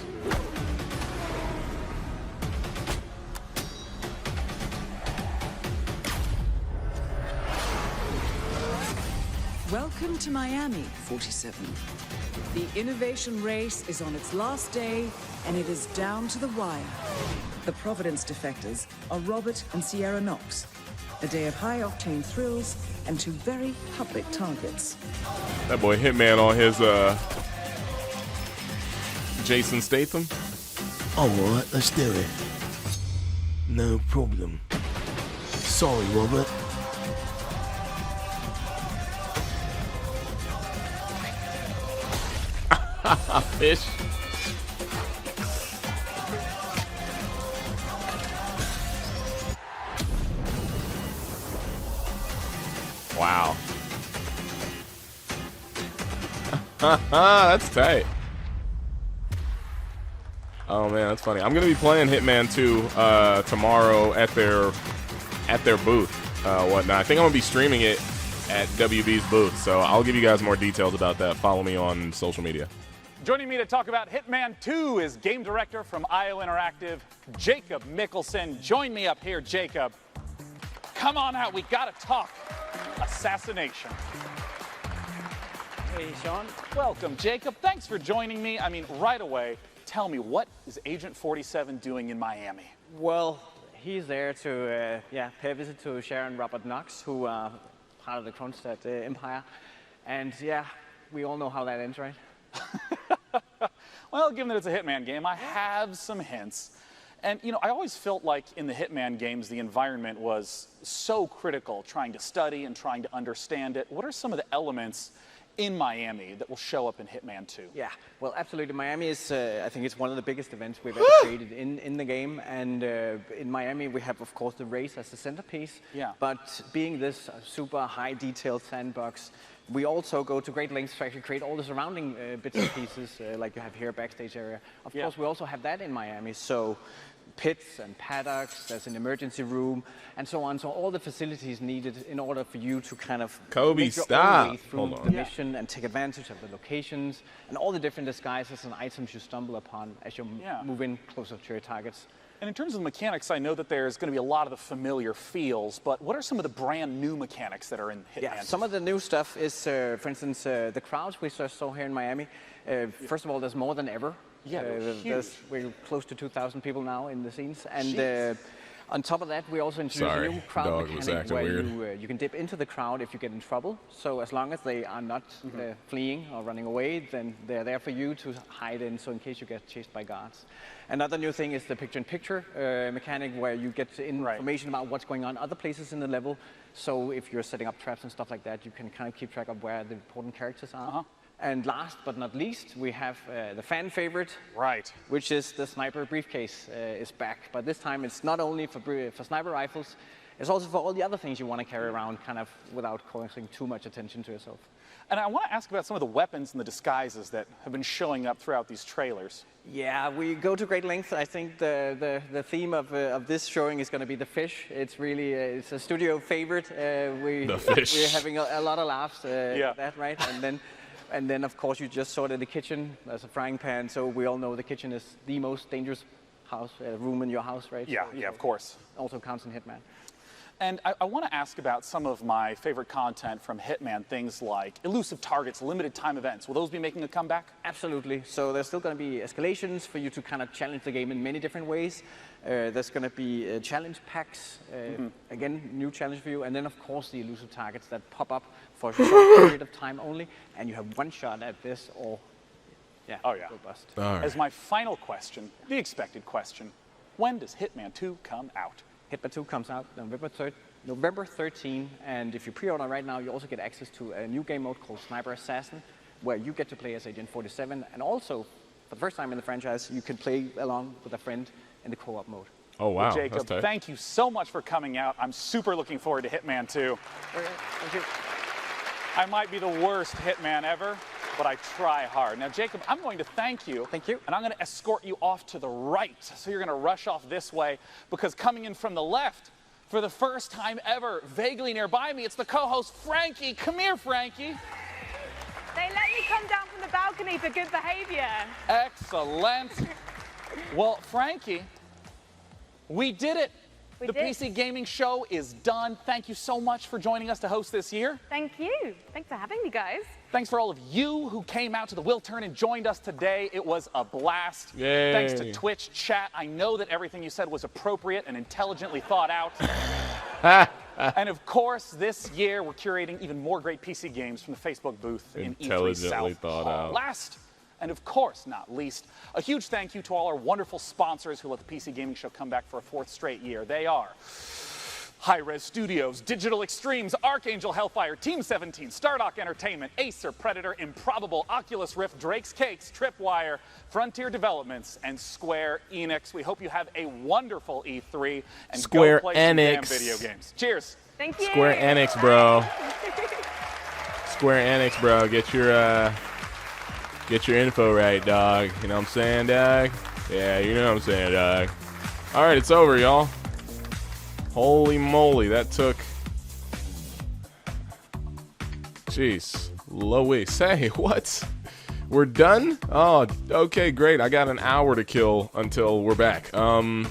Welcome to Miami, 47. The innovation race is on its last day, and it is down to the wire. The Providence defectors are Robert and Sierra Knox. A day of high-octane thrills and two very public targets. That boy Hitman on his Jason Statham. Alright, let's do it. No problem. Sorry, Robert. Fish. Wow. That's tight. Oh man, that's funny. I'm gonna be playing Hitman 2 tomorrow at their booth, whatnot. I think I'm gonna be streaming it at WB's booth, so I'll give you guys more details about that. Follow me on social media. Joining me to talk about Hitman 2 is game director from IO Interactive, Jacob Mickelson. Join me up here, Jacob. Come on out, we gotta talk assassination. Hey, Sean. Welcome, Jacob. Thanks for joining me. I mean, right away, tell me, what is Agent 47 doing in Miami? Well, he's there to pay a visit to Sharon Robert Knox, who are part of the Kronstadt Empire. And yeah, we all know how that ends, right? Well, given that it's a Hitman game, I have some hints. And, you know, I always felt like in the Hitman games, the environment was so critical, trying to study and trying to understand it. What are some of the elements in Miami that will show up in Hitman 2? Yeah, well, absolutely. Miami is, I think it's one of the biggest events we've ever created in the game. And in Miami, we have, of course, the race as the centerpiece. Yeah. But being this super high detailed sandbox, we also go to great lengths to actually create all the surrounding bits and pieces, like you have here, backstage area. Of course, we also have that in Miami. So pits and paddocks, there's an emergency room, and so on. So all the facilities needed in order for you to kind of make your own way through the mission and take advantage of the locations and all the different disguises and items you stumble upon as you move in closer to your targets. And in terms of the mechanics, I know that there's going to be a lot of the familiar feels, but what are some of the brand new mechanics that are in Hitman? Yeah, some of the new stuff is, for instance, the crowds we saw here in Miami. First of all, there's more than ever. Yeah, we're close to 2,000 people now in the scenes. And on top of that, we also introduced a new crowd mechanic where you can dip into the crowd if you get in trouble. So as long as they are not fleeing or running away, then they're there for you to hide in, so in case you get chased by guards. Another new thing is the picture-in-picture mechanic where you get information about what's going on other places in the level. So if you're setting up traps and stuff like that, you can kind of keep track of where the important characters are. And last but not least, we have the fan favorite, which is the sniper briefcase is back. But this time it's not only for sniper rifles, it's also for all the other things you want to carry around kind of without causing too much attention to yourself. And I want to ask about some of the weapons and the disguises that have been showing up throughout these trailers. Yeah, we go to great lengths. I think the theme of this showing is going to be the fish. It's really it's a studio favorite. The fish. We're having a lot of laughs at that, right? And then, of course, you just saw it in the kitchen as a frying pan. So we all know the kitchen is the most dangerous room in your house, right? Yeah, so, yeah, of course. Also counts in Hitman. And I want to ask about some of my favorite content from Hitman, things like elusive targets, limited time events. Will those be making a comeback? Absolutely. So there's still going to be escalations for you to kind of challenge the game in many different ways. There's going to be challenge packs, again, new challenge for you. And then, of course, the elusive targets that pop up for a short period of time only. And you have one shot at this or, go bust. As my final question, the expected question, when does Hitman 2 come out? Hitman 2 comes out November 13, and if you pre-order right now, you also get access to a new game mode called Sniper Assassin, where you get to play as Agent 47, and also, for the first time in the franchise, you can play along with a friend in the co-op mode. Oh, wow. Well, Jacob, thank you so much for coming out. I'm super looking forward to Hitman 2. Thank you. I might be the worst Hitman ever, but I try hard. Now, Jacob, I'm going to thank you. Thank you. And I'm going to escort you off to the right. So you're going to rush off this way, because coming in from the left, for the first time ever, vaguely nearby me, it's the co-host, Frankie. Come here, Frankie. They let me come down from the balcony for good behavior. Excellent. Well, Frankie, we did it. The PC Gaming Show is done. Thank you so much for joining us to host this year. Thank you. Thanks for having me, guys. Thanks for all of you who came out to the Wiltern and joined us today. It was a blast. Yay. Thanks to Twitch chat. I know that everything you said was appropriate and intelligently thought out. And of course, this year we're curating even more great PC games from the Facebook booth in E3 South Hall. Last, and of course not least, a huge thank you to all our wonderful sponsors who let the PC Gaming Show come back for a 4th straight year. They are Hi-Res Studios, Digital Extremes, Archangel, Hellfire, Team 17, Stardock Entertainment, Acer, Predator, Improbable, Oculus Rift, Drake's Cakes, Tripwire, Frontier Developments, and Square Enix. We hope you have a wonderful E3 and Square go play some damn Enix. video games. Cheers. Thank you. Square Enix, bro. Square Enix, bro. Get your info right, dog. You know what I'm saying, dog? Yeah, you know what I'm saying, dog. All right, it's over, y'all. Holy moly, that took... Jeez. Louis. Hey, what? We're done? Oh, okay, great. I got an hour to kill until we're back. And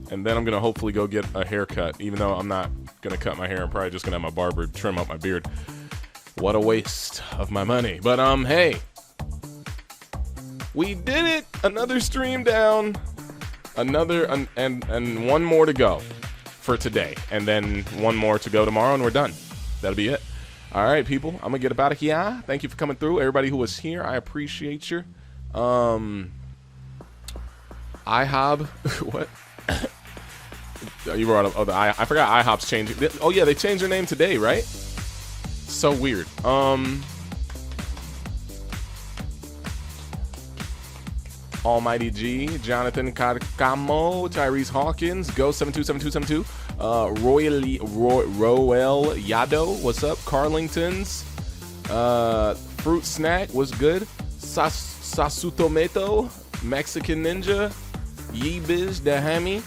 then I'm going to hopefully go get a haircut, even though I'm not going to cut my hair. I'm probably just going to have my barber trim up my beard. What a waste of my money. But, hey. We did it! Another stream down. And one more to go for today. And then one more to go tomorrow, and we're done. That'll be it. All right, people. I'm going to get up out of here. Thank you for coming through. Everybody who was here, I appreciate you. IHOB. What? You brought up. Oh, I forgot IHOB's changing. Oh yeah, they changed their name today, right? So weird. Almighty G, Jonathan Carcamo, Tyrese Hawkins, Go727272, Royale Yado, what's up? Carlingtons, Fruit Snack, what's good? Sasutomato, Mexican Ninja, Yeebiz, Dahami,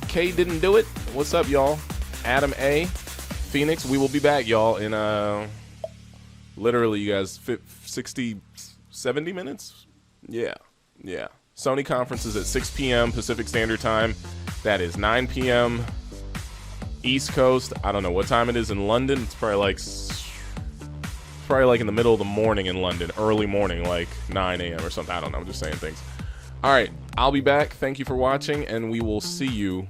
K didn't do it. What's up, y'all? Adam A, Phoenix, we will be back, y'all, in literally, you guys, 60, 70 minutes? Yeah. Yeah. Sony conference is at 6 p.m. Pacific Standard Time. That is 9 p.m. East Coast. I don't know what time it is in London. It's probably like in the middle of the morning in London. Early morning, like 9 a.m. or something. I don't know. I'm just saying things. All right. I'll be back. Thank you for watching, and we will see you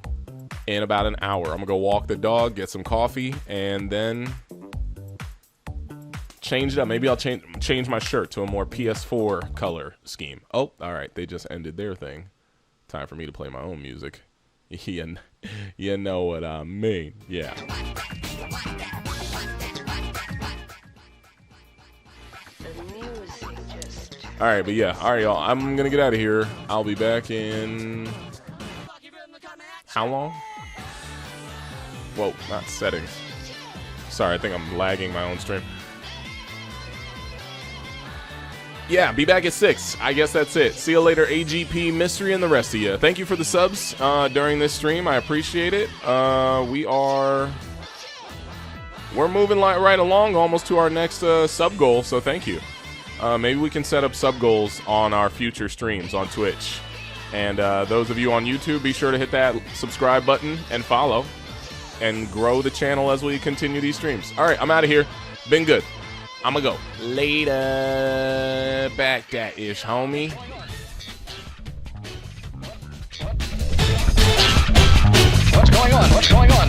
in about an hour. I'm going to go walk the dog, get some coffee, and then change it up. Maybe I'll change my shirt to a more PS4 color scheme. Oh, all right. They just ended their thing. Time for me to play my own music. You know what I mean. Yeah. All right, but yeah. All right, y'all. I'm going to get out of here. I'll be back in... How long? Whoa, not settings. Sorry, I think I'm lagging my own stream. Yeah, be back at 6. I guess that's it. See you later, AGP, Mystery, and the rest of you. Thank you for the subs during this stream. I appreciate it. We're moving right along almost to our next sub goal, so thank you. Maybe we can set up sub goals on our future streams on Twitch. And those of you on YouTube, be sure to hit that subscribe button and follow and grow the channel as we continue these streams. All right, I'm out of here. Been good. I'm gonna go. Later. Back that ish, homie. What's going on? What's going on?